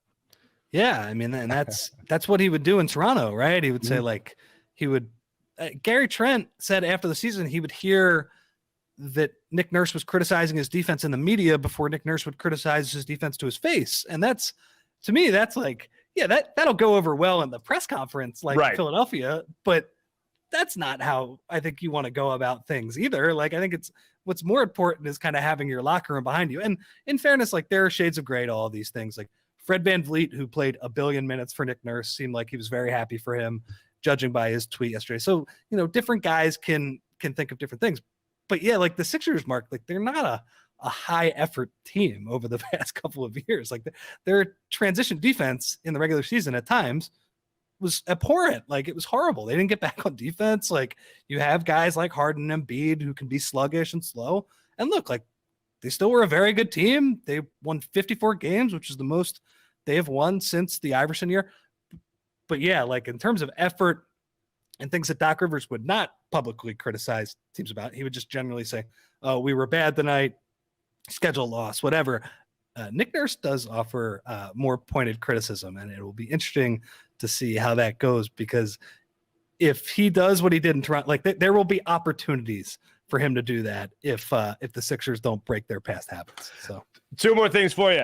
Yeah, I mean, and that's what he would do in Toronto, right? He would say, like, he would Gary Trent said after the season he would hear that Nick Nurse was criticizing his defense in the media before Nick Nurse would criticize his defense to his face. And that's, to me, that's like, yeah, that'll go over well in the press conference, like right. Philadelphia, but that's not how I think you want to go about things either. Like, I think what's more important is kind of having your locker room behind you. And in fairness, like, there are shades of gray to all these things. Like Fred VanVleet, who played 1 billion minutes for Nick Nurse, seemed like he was very happy for him, judging by his tweet yesterday. So, different guys can think of different things. But yeah, like the Sixers, Mark, like they're not a high effort team over the past couple of years. Like their transition defense in the regular season at times was abhorrent. Like it was horrible. They didn't get back on defense. Like you have guys like Harden and Embiid who can be sluggish and slow. And look, like they still were a very good team. They won 54 games, which is the most they have won since the Iverson year. But yeah, like in terms of effort and things that Doc Rivers would not publicly criticize teams about, he would just generally say, oh, we were bad tonight, schedule loss, whatever. Nick Nurse does offer more pointed criticism, and it will be interesting to see how that goes, because if he does what he did in Toronto, like there will be opportunities for him to do that if the Sixers don't break their past habits. So 2 more things for you.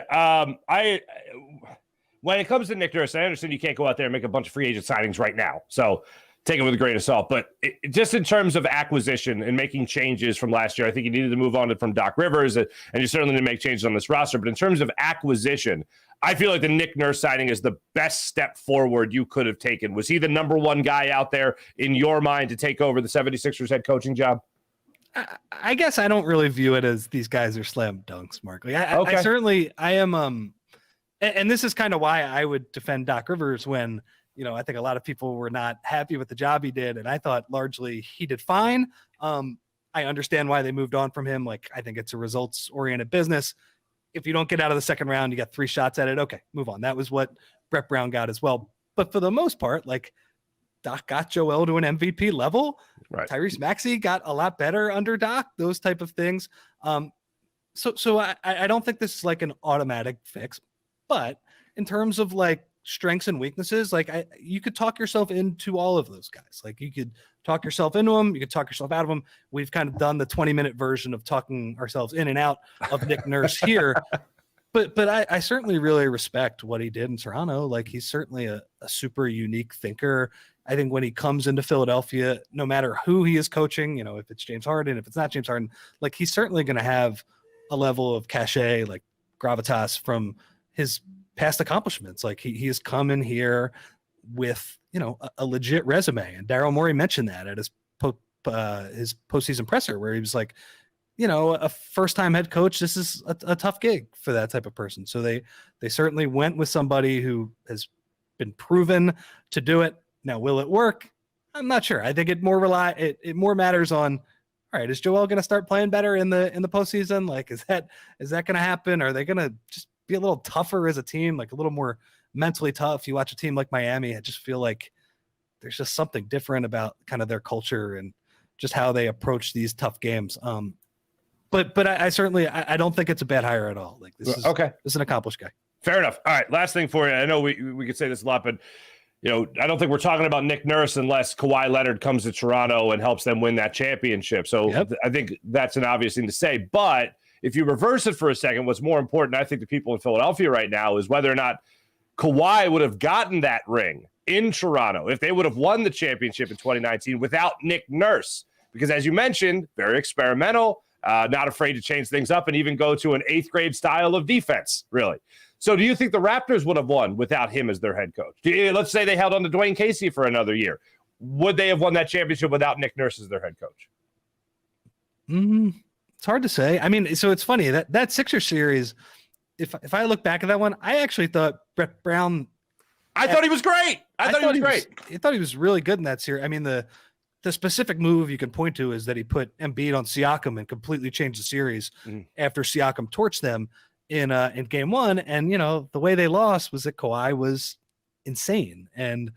When it comes to Nick Nurse, I understand you can't go out there and make a bunch of free agent signings right now. So take it with a grain of salt. But just in terms of acquisition and making changes from last year, I think you needed to move on from Doc Rivers, and you certainly didn't make changes on this roster. But in terms of acquisition, I feel like the Nick Nurse signing is the best step forward you could have taken. Was he the number one guy out there in your mind to take over the 76ers head coaching job? I guess I don't really view it as these guys are slam dunks, Mark. Like I am and this is kind of why I would defend Doc Rivers when, I think a lot of people were not happy with the job he did. And I thought largely he did fine. I understand why they moved on from him. Like, I think it's a results oriented business. If you don't get out of the second round, you got 3 shots at it. Okay, move on. That was what Brett Brown got as well. But for the most part, like Doc got Joel to an MVP level. Right. Tyrese Maxey got a lot better under Doc, those type of things. So I don't think this is like an automatic fix. But in terms of like strengths and weaknesses, like you could talk yourself into all of those guys. Like you could talk yourself into them. You could talk yourself out of them. We've kind of done the 20-minute version of talking ourselves in and out of Nick Nurse here. But I certainly really respect what he did in Toronto. Like he's certainly a super unique thinker. I think when he comes into Philadelphia, no matter who he is coaching, if it's James Harden, if it's not James Harden, like he's certainly going to have a level of cachet, like gravitas from his past accomplishments. Like he has come in here with, a legit resume. And Daryl Morey mentioned that at his postseason presser, where he was like, a first-time head coach, this is a tough gig for that type of person. So they certainly went with somebody who has been proven to do it. Now, will it work? I'm not sure. I think it more matters on, all right, is Joel going to start playing better in the postseason? Like, is that going to happen? Are they going to just be a little tougher as a team, like a little more mentally tough? You watch a team like Miami, I just feel like there's just something different about kind of their culture and just how they approach these tough games. But I certainly don't think it's a bad hire at all. Like this is okay. This is an accomplished guy. Fair enough. All right, last thing for you. I know we could say this a lot, but I don't think we're talking about Nick Nurse unless Kawhi Leonard comes to Toronto and helps them win that championship. So yep. I think that's an obvious thing to say. But if you reverse it for a second, what's more important, I think, to people in Philadelphia right now is whether or not Kawhi would have gotten that ring in Toronto if they would have won the championship in 2019 without Nick Nurse. Because as you mentioned, very experimental, not afraid to change things up and even go to an 8th grade style of defense, really. So do you think the Raptors would have won without him as their head coach? Let's say they held on to Dwayne Casey for another year. Would they have won that championship without Nick Nurse as their head coach? It's hard to say. I mean, so it's funny that Sixers series, if I look back at that one, I actually thought Brett Brown. I thought he was great. I thought he was great. I thought he was really good in that series. I mean, the specific move you can point to is that he put Embiid on Siakam and completely changed the series after Siakam torched them in game one. And, the way they lost was that Kawhi was insane. And,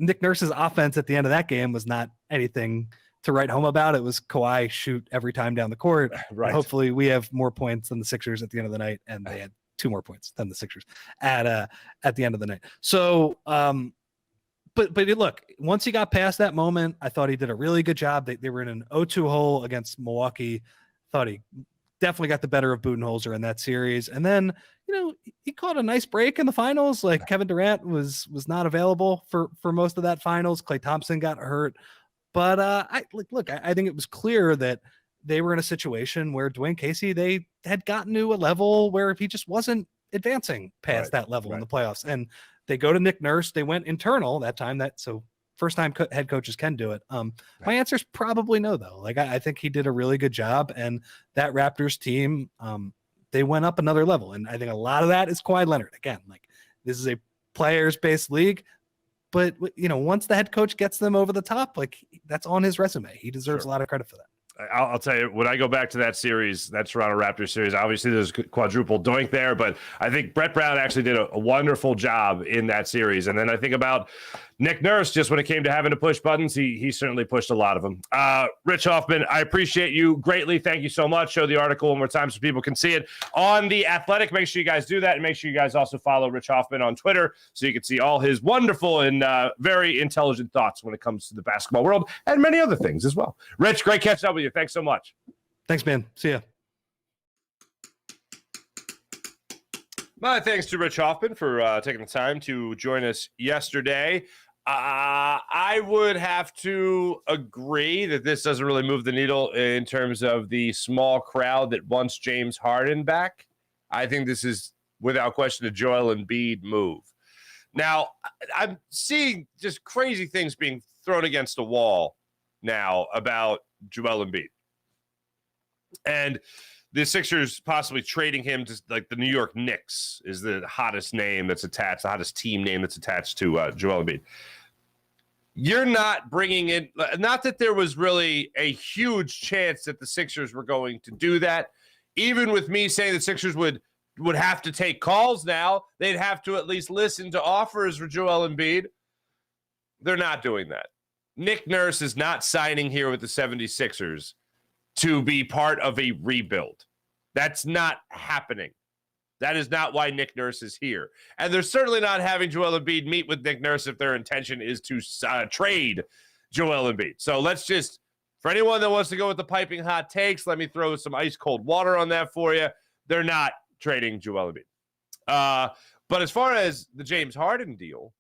Nick Nurse's offense at the end of that game was not anything to write home about. It was Kawhi shoot every time down the court. Right. Hopefully we have more points than the Sixers at the end of the night. And they had 2 more points than the Sixers at the end of the night. So, but look, once he got past that moment, I thought he did a really good job. They were in an 0-2 hole against Milwaukee. Thought he definitely got the better of Budenholzer in that series. And then, he caught a nice break in the finals. Like Kevin Durant was not available for most of that finals. Klay Thompson got hurt. But I think it was clear that they were in a situation where Dwayne Casey, they had gotten to a level where he just wasn't advancing past that level in the playoffs. And they go to Nick Nurse. They went internal that time. So first time head coaches can do it. My answer is probably no, though. Like I think he did a really good job, and that Raptors team, they went up another level. And I think a lot of that is Kawhi Leonard. Again, like this is a players-based league, but once the head coach gets them over the top, like that's on his resume. He deserves a lot of credit for that. I'll tell you, when I go back to that series, that Toronto Raptors series, obviously there's quadruple doink there, but I think Brett Brown actually did a wonderful job in that series. And then I think about Nick Nurse, just when it came to having to push buttons, he certainly pushed a lot of them. Rich Hofmann, I appreciate you greatly. Thank you so much. Show the article one more time so people can see it on The Athletic. Make sure you guys do that, and make sure you guys also follow Rich Hofmann on Twitter so you can see all his wonderful and very intelligent thoughts when it comes to the basketball world and many other things as well. Rich, great catching up with you. Thanks so much. Thanks, man. See ya. My thanks to Rich Hofmann for taking the time to join us yesterday. I would have to agree that this doesn't really move the needle in terms of the small crowd that wants James Harden back. I think this is, without question, a Joel Embiid move. Now, I'm seeing just crazy things being thrown against the wall now about Joel Embiid. And the Sixers possibly trading him to, like, the New York Knicks is the hottest name that's attached, the hottest team name that's attached to Joel Embiid. You're not bringing in, not that there was really a huge chance that the Sixers were going to do that. Even with me saying the Sixers would have to take calls now, they'd have to at least listen to offers for Joel Embiid. They're not doing that. Nick Nurse is not signing here with the 76ers to be part of a rebuild. That's not happening. That is not why Nick Nurse is here. And they're certainly not having Joel Embiid meet with Nick Nurse if their intention is to trade Joel Embiid. So let's just, for anyone that wants to go with the piping hot takes, let me throw some ice cold water on that for you. They're not trading Joel Embiid. But as far as the James Harden deal,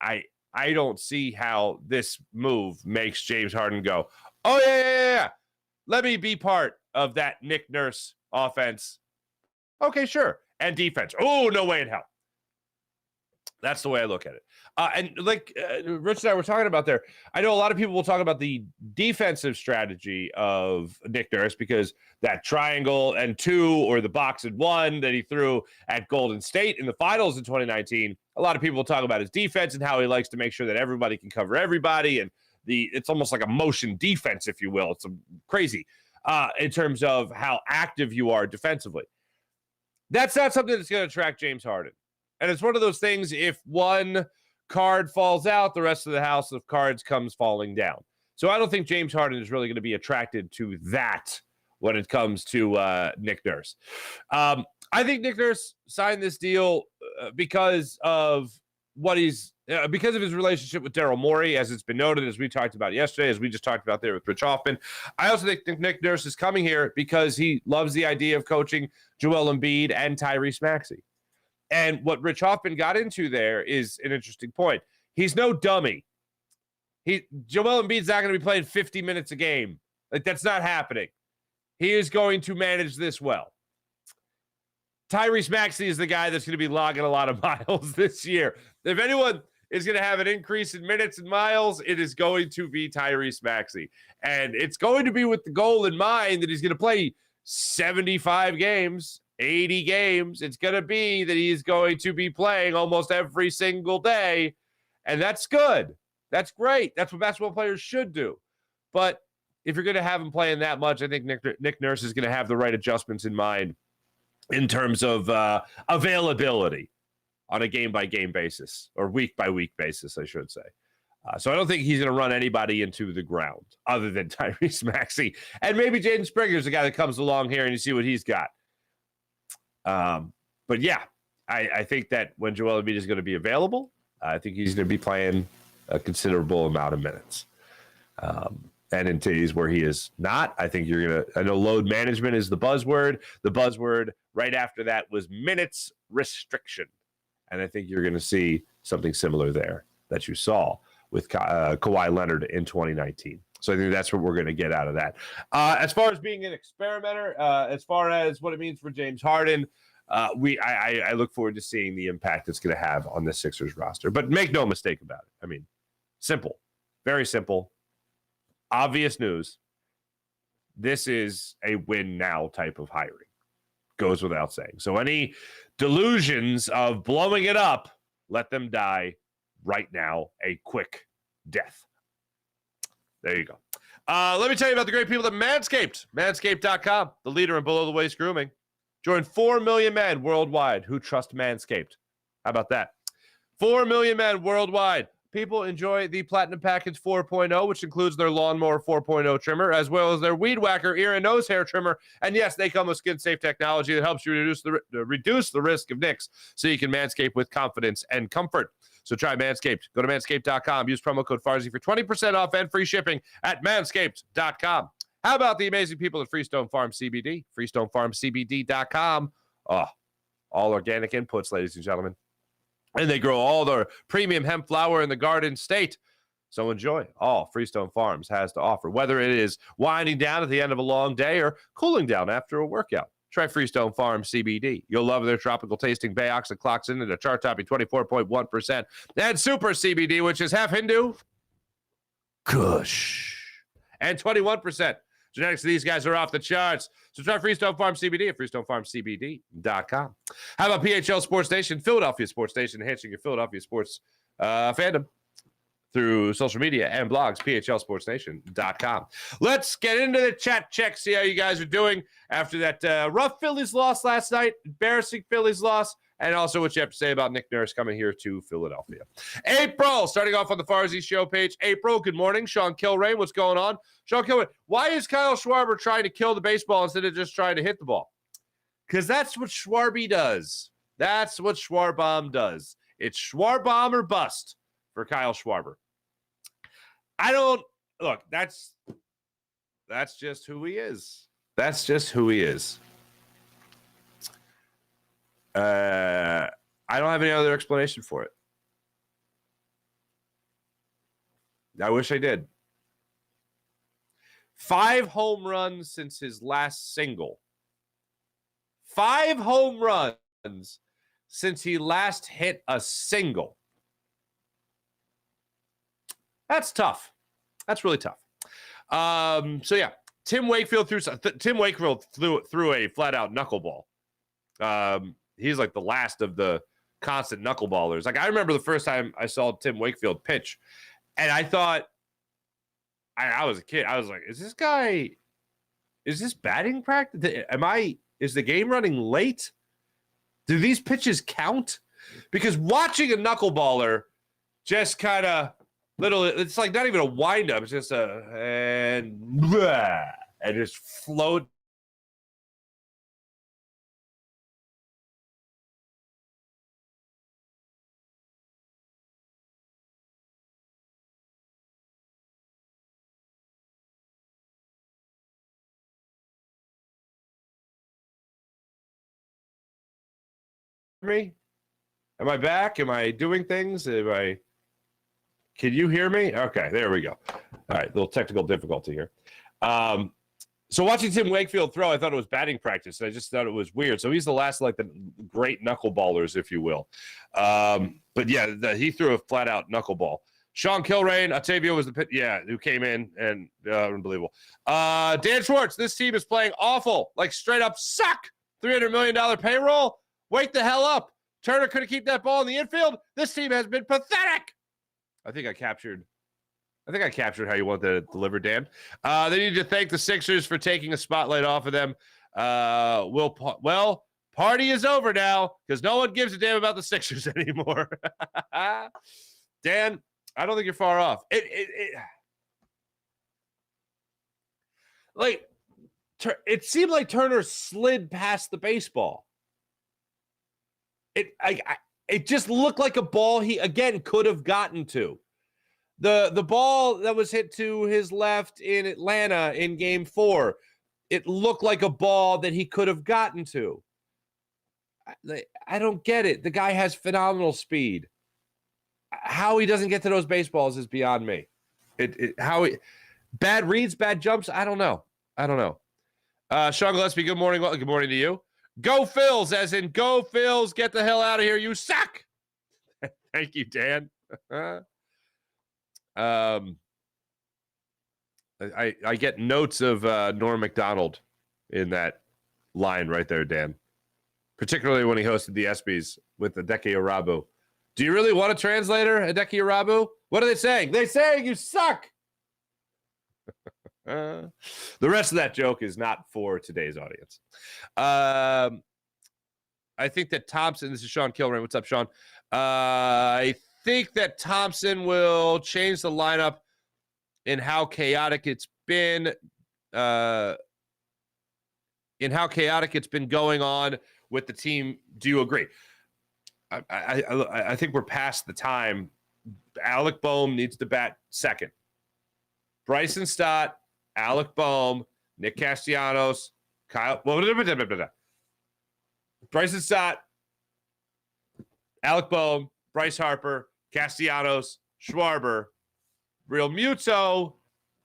I don't see how this move makes James Harden go, oh, yeah. Let me be part of that Nick Nurse offense. Okay, sure. And defense. Oh, no way in hell. That's the way I look at it. And like Rich and I were talking about there, I know a lot of people will talk about the defensive strategy of Nick Nurse because that triangle and 2 or the box and 1 that he threw at Golden State in the finals in 2019, a lot of people will talk about his defense and how he likes to make sure that everybody can cover everybody. And it's almost like a motion defense, if you will. It's crazy in terms of how active you are defensively. That's not something that's going to attract James Harden. And it's one of those things, if one card falls out, the rest of the house of cards comes falling down. So I don't think James Harden is really going to be attracted to that when it comes to Nick Nurse. I think Nick Nurse signed this deal because of because of his relationship with Daryl Morey, as it's been noted, as we talked about yesterday, as we just talked about there with Rich Hofmann. I also think Nick Nurse is coming here because he loves the idea of coaching Joel Embiid and Tyrese Maxey. And what Rich Hofmann got into there is an interesting point. He's no dummy. Joel Embiid's not going to be playing 50 minutes a game. Like, that's not happening. He is going to manage this well. Tyrese Maxey is the guy that's going to be logging a lot of miles this year. If anyone is going to have an increase in minutes and miles, it is going to be Tyrese Maxey. And it's going to be with the goal in mind that he's going to play 75 games, 80 games. It's going to be that he's going to be playing almost every single day. And that's good. That's great. That's what basketball players should do. But if you're going to have him playing that much, I think Nick Nurse is going to have the right adjustments in mind in terms of availability on a game-by-game basis, or week-by-week basis, I should say. So I don't think he's going to run anybody into the ground other than Tyrese Maxey. And maybe Jaden Springer's the guy that comes along here and you see what he's got. But yeah, I think that when Joel Embiid is going to be available, I think he's going to be playing a considerable amount of minutes. And in today's where he is not, I think you're going to, I know load management is the buzzword. The buzzword right after that was minutes restriction. And I think you're going to see something similar there that you saw with Kawhi Leonard in 2019. So I think that's what we're going to get out of that. As far as being an experimenter, as far as what it means for James Harden, I look forward to seeing the impact it's going to have on the Sixers roster. But make no mistake about it. I mean, simple, very simple, obvious news. This is a win now type of hiring. Goes without saying. So any delusions of blowing it up, let them die right now, a quick death. There you go. Let me tell you about the great people at Manscaped. Manscaped.com, the leader in below-the-waist grooming. Join 4 million men worldwide who trust Manscaped. How about that? 4 million men worldwide. People enjoy the Platinum Package 4.0, which includes their Lawnmower 4.0 trimmer, as well as their Weed Whacker ear and nose hair trimmer. And yes, they come with skin-safe technology that helps you reduce the risk of nicks so you can manscape with confidence and comfort. So try Manscaped. Go to manscaped.com. Use promo code Farzy for 20% off and free shipping at manscaped.com. How about the amazing people at Freestone Farm CBD? FreestoneFarmCBD.com. Oh, all organic inputs, ladies and gentlemen. And they grow all their premium hemp flower in the Garden State. So enjoy all Freestone Farms has to offer, whether it is winding down at the end of a long day or cooling down after a workout. Try Freestone Farm CBD. You'll love their tropical tasting Bayoxycloxin and a chart-topping 24.1%. And Super CBD, which is half Hindu, Kush, and 21%. Genetics of these guys are off the charts. So try Freestone Farm CBD at FreestoneFarmCBD.com. How about PHL Sports Station, Philadelphia Sports Station, enhancing your Philadelphia sports fandom through social media and blogs, PHLSportsNation.com. Let's get into the chat check, see how you guys are doing after that rough Phillies loss last night, embarrassing Phillies loss, and also what you have to say about Nick Nurse coming here to Philadelphia. April, starting off on the Farzy Show page. April, good morning. Sean Kilrain, what's going on? Sean Kilrain, why is Kyle Schwarber trying to kill the baseball instead of just trying to hit the ball? Because that's what Schwarby does. That's what Schwarbomb does. It's Schwarbomb or bust for Kyle Schwarber. I don't look, that's just who he is. That's just who he is. I don't have any other explanation for it. I wish I did. 5 home runs since his last single. 5 home runs since he last hit a single. That's tough. That's really tough. So yeah, Tim Wakefield threw a flat out knuckleball. He's like the last of the constant knuckleballers. Like I remember the first time I saw Tim Wakefield pitch, and I thought, I was a kid. I was like, is this batting practice? Is the game running late? Do these pitches count? Because watching a knuckleballer just kind of it's like not even a windup. It's just and just float. Me? Am I back? Am I doing things? Can you hear me? Okay, there we go. All right, little technical difficulty here. So watching Tim Wakefield throw, I thought it was batting practice. I just thought it was weird. So he's the last, like, the great knuckleballers, if you will. But yeah, he threw a flat out knuckleball. Sean Kilrain, Octavio was who came in, and unbelievable. Dan Schwartz, this team is playing awful, like straight up suck. $300 million payroll. Wake the hell up. Turner couldn't keep that ball in the infield. This team has been pathetic. I think I captured how you want that delivered, Dan. They need to thank the Sixers for taking a spotlight off of them. Party is over now because no one gives a damn about the Sixers anymore. Dan, I don't think you're far off. It seemed like Turner slid past the baseball. It just looked like a ball he again could have gotten to. The ball that was hit to his left in Atlanta in Game 4, it looked like a ball that he could have gotten to. I don't get it. The guy has phenomenal speed. How he doesn't get to those baseballs is beyond me. Bad reads, bad jumps. I don't know. Sean Gillespie, good morning. Well, good morning to you. Go Phils, as in go Phils. Get the hell out of here. You suck. Thank you, Dan. I get notes of Norm Macdonald in that line right there, Dan. Particularly when he hosted the ESPYs with Hideki Irabu. Do you really want a translator, Hideki Irabu? What are they saying? They're saying you suck. The rest of that joke is not for today's audience. I think that Thompson, this is Sean Kilrain. What's up, Sean? I think that Thompson will change the lineup in how chaotic it's been. Going on with the team. Do you agree? I think we're past the time. Alec Boehm needs to bat second. Bryson Stott, Alec Boehm, Nick Castellanos, Bryson Stott, Alec Boehm, Bryce Harper, Castellanos, Schwarber, Real Muto,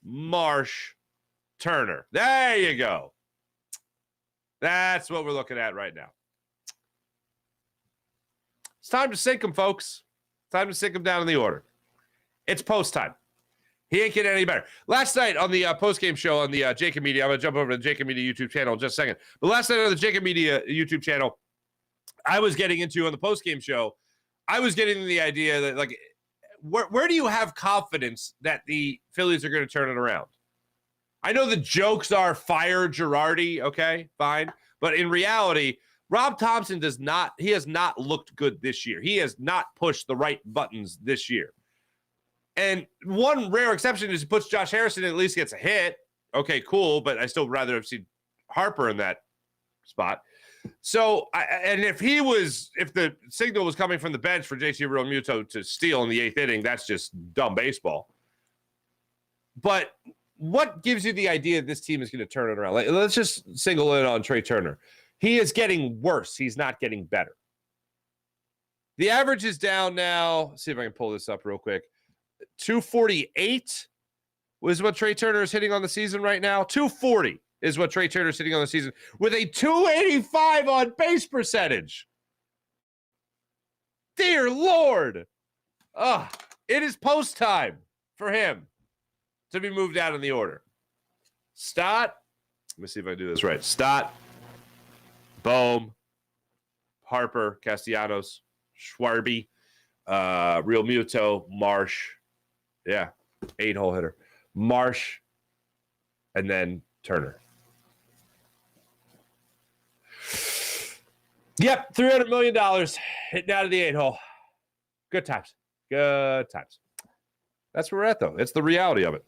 Marsh, Turner. There you go. That's what we're looking at right now. It's time to sink him, folks. Time to sink him down in the order. It's post time. He ain't getting any better. Last night on the post-game show on the Jacob Media, I'm going to jump over to the Jacob Media YouTube channel in just a second. But last night on the Jacob Media YouTube channel, I was getting into on the post-game show, I was getting the idea that, like, where do you have confidence that the Phillies are going to turn it around? I know the jokes are fire Girardi, okay, fine. But in reality, Rob Thompson has not looked good this year. He has not pushed the right buttons this year. And one rare exception is he puts Josh Harrison and at least gets a hit. Okay, cool, but I still rather have seen Harper in that spot. So, if the signal was coming from the bench for JT Realmuto to steal in the 8th inning, that's just dumb baseball. But what gives you the idea that this team is going to turn it around? Let's just single in on Trey Turner. He is getting worse. He's not getting better. The average is down now. Let's see if I can pull this up real quick. 248 was what Trey Turner is hitting on the season right now. 240 is what Trey Turner is hitting on the season with a 285 on base percentage. Dear Lord. It is post time for him to be moved out in the order. Stott. Let me see if I do this right. Stott, Boehm, Harper, Castellanos, Schwarby, Real Muto, Marsh. Yeah, 8-hole hitter. Marsh, and then Turner. Yep, $300 million hitting out of the 8-hole. Good times. Good times. That's where we're at, though. It's the reality of it.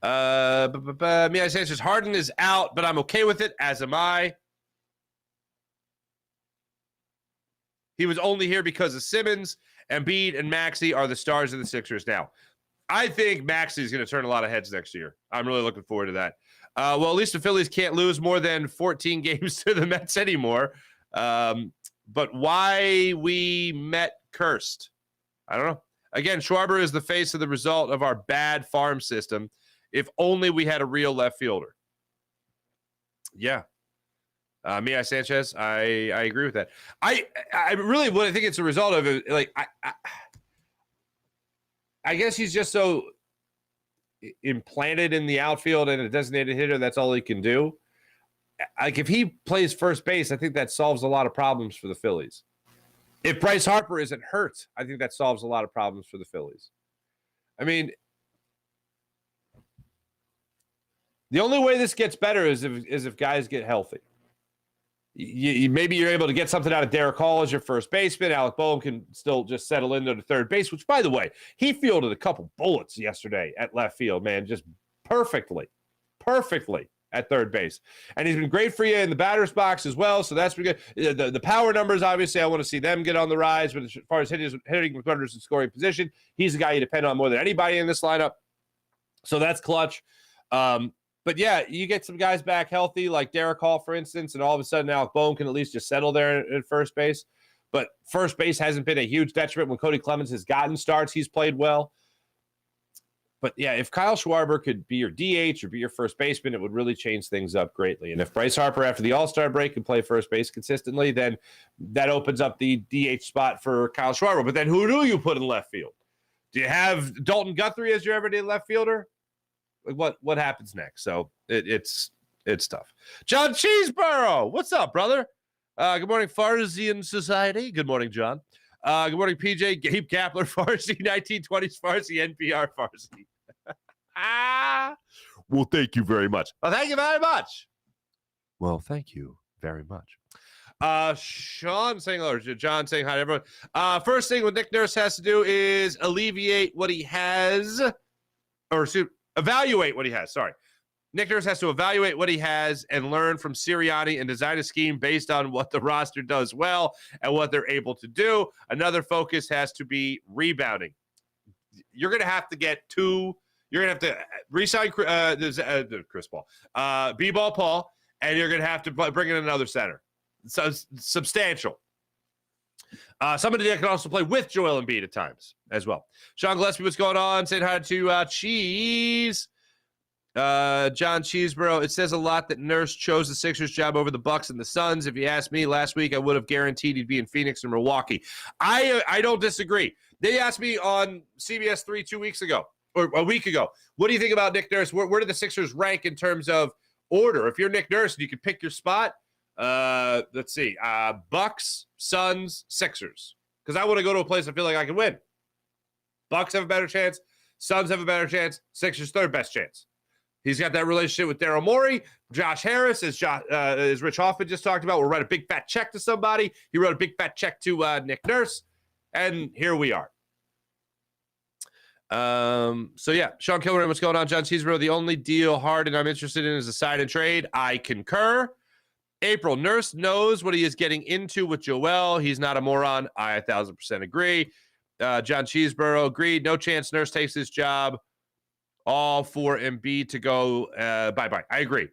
Mia Sanchez, Harden is out, but I'm okay with it, as am I. He was only here because of Simmons. Embiid and Maxey are the stars of the Sixers now. I think Maxey is going to turn a lot of heads next year. I'm really looking forward to that. Well, at least the Phillies can't lose more than 14 games to the Mets anymore. But why we met cursed? I don't know. Again, Schwarber is the face of the result of our bad farm system. If only we had a real left fielder. Yeah. Mia Sanchez, I agree with that. I really, what I think it's a result of it, like, I guess he's just so implanted in the outfield and a designated hitter. That's all he can do. Like, if he plays first base, I think that solves a lot of problems for the Phillies. If Bryce Harper isn't hurt, I think that solves a lot of problems for the Phillies. I mean, the only way this gets better is if guys get healthy. Maybe you're able to get something out of Derek Hall as your first baseman. Alec Boehm can still just settle into the third base, which, by the way, he fielded a couple bullets yesterday at left field, man, just perfectly at third base. And he's been great for you in the batter's box as well, so that's pretty good. The power numbers, obviously, I want to see them get on the rise. But as far as hitting with runners in scoring position, he's the guy you depend on more than anybody in this lineup. So that's clutch. But yeah, you get some guys back healthy, like Derek Hall, for instance, and all of a sudden Alec Boehm can at least just settle there at first base. But first base hasn't been a huge detriment. When Cody Clemens has gotten starts, he's played well. But yeah, if Kyle Schwarber could be your DH or be your first baseman, it would really change things up greatly. And if Bryce Harper, after the All-Star break, can play first base consistently, then that opens up the DH spot for Kyle Schwarber. But then who do you put in left field? Do you have Dalton Guthrie as your everyday left fielder? What happens next? So it's tough. John Cheeseborough, what's up, brother? Good morning, Farzian Society. Good morning, John. Good morning, PJ. Gabe Kapler, Farzy, 1920s Farzy, NPR Farzy. Well, thank you very much. Well, thank you very much. Well, thank you very much. Sean saying hello. John saying hi to everyone. First thing what Nick Nurse has to do is alleviate what he has, evaluate what he has. Sorry. Nick Nurse has to evaluate what he has and learn from Sirianni and design a scheme based on what the roster does well and what they're able to do. Another focus has to be rebounding. You're going to have to get two. You're going to have to re-sign Chris Paul, B-Ball Paul, and you're going to have to bring in another center. So substantial. Somebody that can also play with Joel Embiid at times as well. Sean Gillespie, what's going on? Saying hi to Cheese. John Cheeseborough, it says a lot that Nurse chose the Sixers job over the Bucks and the Suns. If you asked me last week, I would have guaranteed he'd be in Phoenix or Milwaukee. I don't disagree. They asked me on CBS 3 2 weeks ago, or a week ago, what do you think about Nick Nurse? Where do the Sixers rank in terms of order? If you're Nick Nurse and you can pick your spot, let's see, Bucks, Suns, Sixers. Because I want to go to a place I feel like I can win. Bucks have a better chance. Suns have a better chance. Sixers third best chance. He's got that relationship with Daryl Morey, Josh Harris, as Rich Hofmann just talked about. We'll write a big fat check to somebody. He wrote a big fat check to Nick Nurse, and here we are. So yeah, Sean Kilmer, what's going on? John Cheeseborough, the only deal Harden I'm interested in is a sign and trade. I concur. April, Nurse knows what he is getting into with Joel. He's not a moron. I 1,000% agree. John Cheeseborough agreed. No chance Nurse takes his job. All for Embiid to go bye-bye. I agree.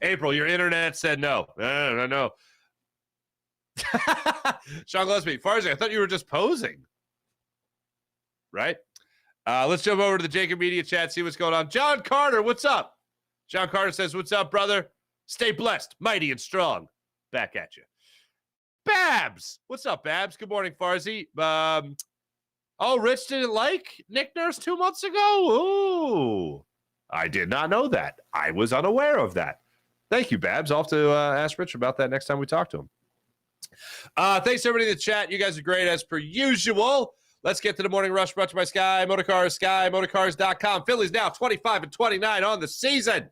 April, your internet said no. No. Sean Gillespie, Farzy, I thought you were just posing. Right? Let's jump over to the Jacob Media chat, see what's going on. John Carter, what's up? John Carter says, what's up, brother? Stay blessed, mighty and strong. Back at you. Babs, what's up, Babs? Good morning, Farzy. Oh, Rich didn't like Nick Nurse 2 months ago? Ooh, I did not know that. I was unaware of that. Thank you, Babs. I'll have to ask Rich about that next time we talk to him. Thanks, everybody in the chat. You guys are great as per usual. Let's get to the morning rush brought to you by Sky Motorcars, SkyMotorcars.com. Phillies now 25-29 on the season.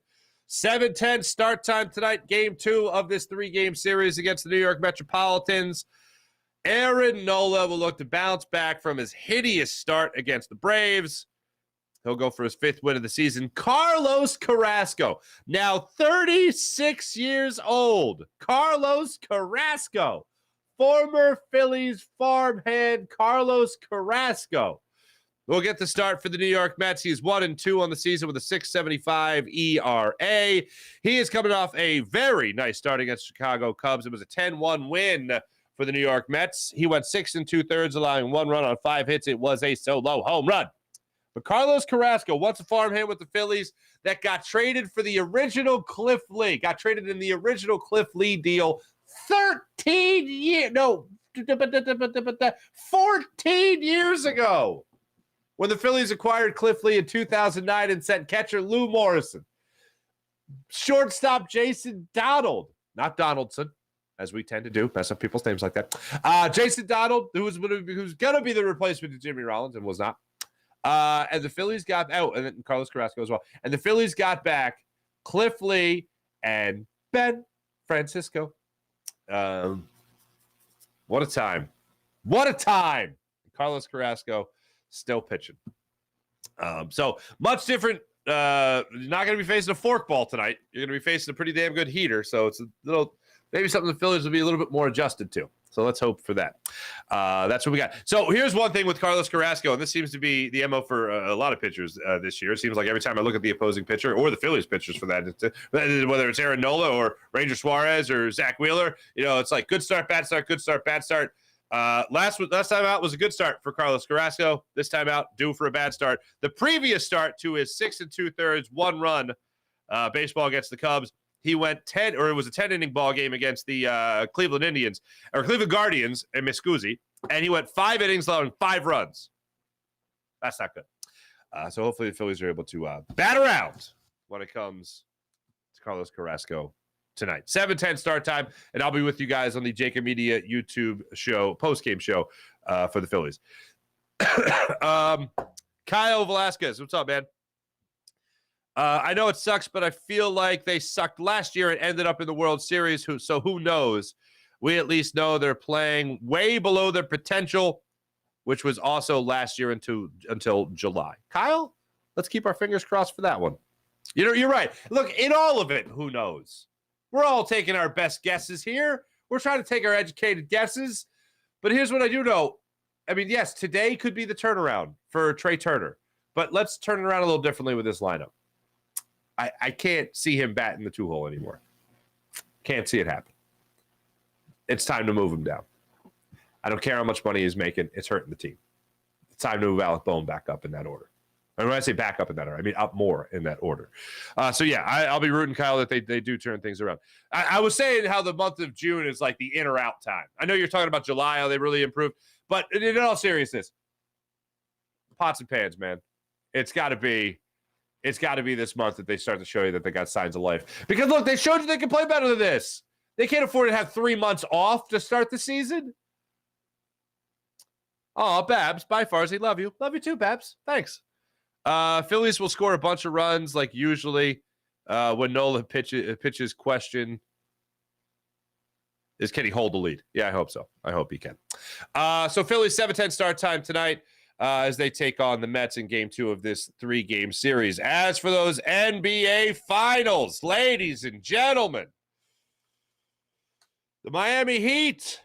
7:10 start time tonight. Game 2 of this 3-game series against the New York Metropolitans. Aaron Nola will look to bounce back from his hideous start against the Braves. He'll go for his 5th win of the season. Carlos Carrasco, now 36 years old. Carlos Carrasco, former Phillies farmhand Carlos Carrasco, will get the start for the New York Mets. He's 1-2 on the season with a 6.75 ERA. He is coming off a very nice start against Chicago Cubs. It was a 10-1 win for the New York Mets. He went 6 2/3, allowing 1 run on 5 hits. It was a solo home run. But Carlos Carrasco, once a farmhand with the Phillies, that got traded for the original Cliff Lee, got traded in the original Cliff Lee deal 14 years ago, when the Phillies acquired Cliff Lee in 2009 and sent catcher Lou Morrison, shortstop Jason Donald, not Donaldson, as we tend to do, mess up people's names like that. Jason Donald, who's going to be the replacement to Jimmy Rollins and was not. And the Phillies got out, and then Carlos Carrasco as well. And the Phillies got back Cliff Lee and Ben Francisco. What a time. What a time. Carlos Carrasco still pitching. So much different. You're not going to be facing a forkball tonight. You're going to be facing a pretty damn good heater. So it's a little, maybe something the Phillies will be a little bit more adjusted to. So let's hope for that. That's what we got. So here's one thing with Carlos Carrasco, and this seems to be the MO for a lot of pitchers this year. It seems like every time I look at the opposing pitcher, or the Phillies pitchers for that, whether it's Aaron Nola or Ranger Suarez or Zach Wheeler, it's like good start, bad start, good start, bad start. Last time out was a good start for Carlos Carrasco. This time out, due for a bad start. The previous start to his 6 2/3 1-run baseball against the Cubs, he went 10, or it was a 10-inning ball game against the Cleveland Guardians and Miscusi, and he went 5 innings, allowing 5 runs. That's not good. So hopefully the Phillies are able to bat around when it comes to Carlos Carrasco tonight. 7:10 start time, and I'll be with you guys on the Jacob Media YouTube show, post-game show for the Phillies. Kyle Velasquez, what's up, man? I know it sucks, but I feel like they sucked last year and ended up in the World Series. So who knows? We at least know they're playing way below their potential, which was also last year until July. Kyle, let's keep our fingers crossed for that one. You're right. Look, in all of it, who knows? We're all taking our best guesses here. We're trying to take our educated guesses. But here's what I do know. I mean, yes, today could be the turnaround for Trey Turner. But let's turn it around a little differently with this lineup. I can't see him batting the 2-hole anymore. Can't see it happen. It's time to move him down. I don't care how much money he's making. It's hurting the team. It's time to move Alec Boehm back up in that order. And when I say back up in that order, I mean up more in that order. So, yeah, I'll be rooting, Kyle, that they do turn things around. I was saying how the month of June is like the in or out time. I know you're talking about July, how they really improved. But in all seriousness, pots and pans, man. It's got to be this month that they start to show you that they got signs of life. Because, look, they showed you they can play better than this. They can't afford to have 3 months off to start the season. Oh, Babs. Bye, Farzy. Love you. Love you too, Babs. Thanks. Phillies will score a bunch of runs like usually when Nola pitches. Question is, can he hold the lead? Yeah, I hope so. I hope he can. So Phillies 7:10 start time tonight. As they take on the Mets in Game 2 of this 3-game series. As for those NBA Finals, ladies and gentlemen, the Miami Heat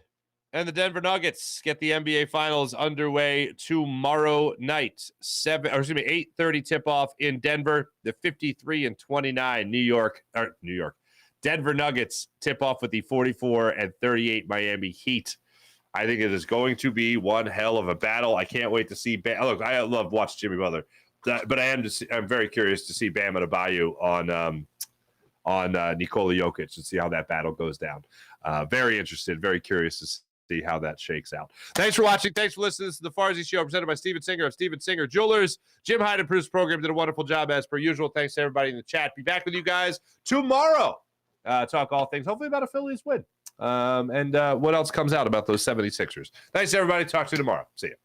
and the Denver Nuggets get the NBA Finals underway tomorrow night. 8:30 tip-off in Denver. The 53-29 Denver Nuggets tip off with the 44-38 Miami Heat. I think it is going to be one hell of a battle. I can't wait to see look, I love watching Jimmy Butler, but I'm very curious to see Bam Adebayo on Nikola Jokic and see how that battle goes down. Very interested, very curious to see how that shakes out. Thanks for watching. Thanks for listening. This is the Farzy Show presented by Steven Singer of Steven Singer Jewelers. Jim Hyde produced the program, did a wonderful job as per usual. Thanks to everybody in the chat. Be back with you guys tomorrow. Talk all things, hopefully about a Phillies win. And what else comes out about those 76ers. Thanks, everybody. Talk to you tomorrow. See you.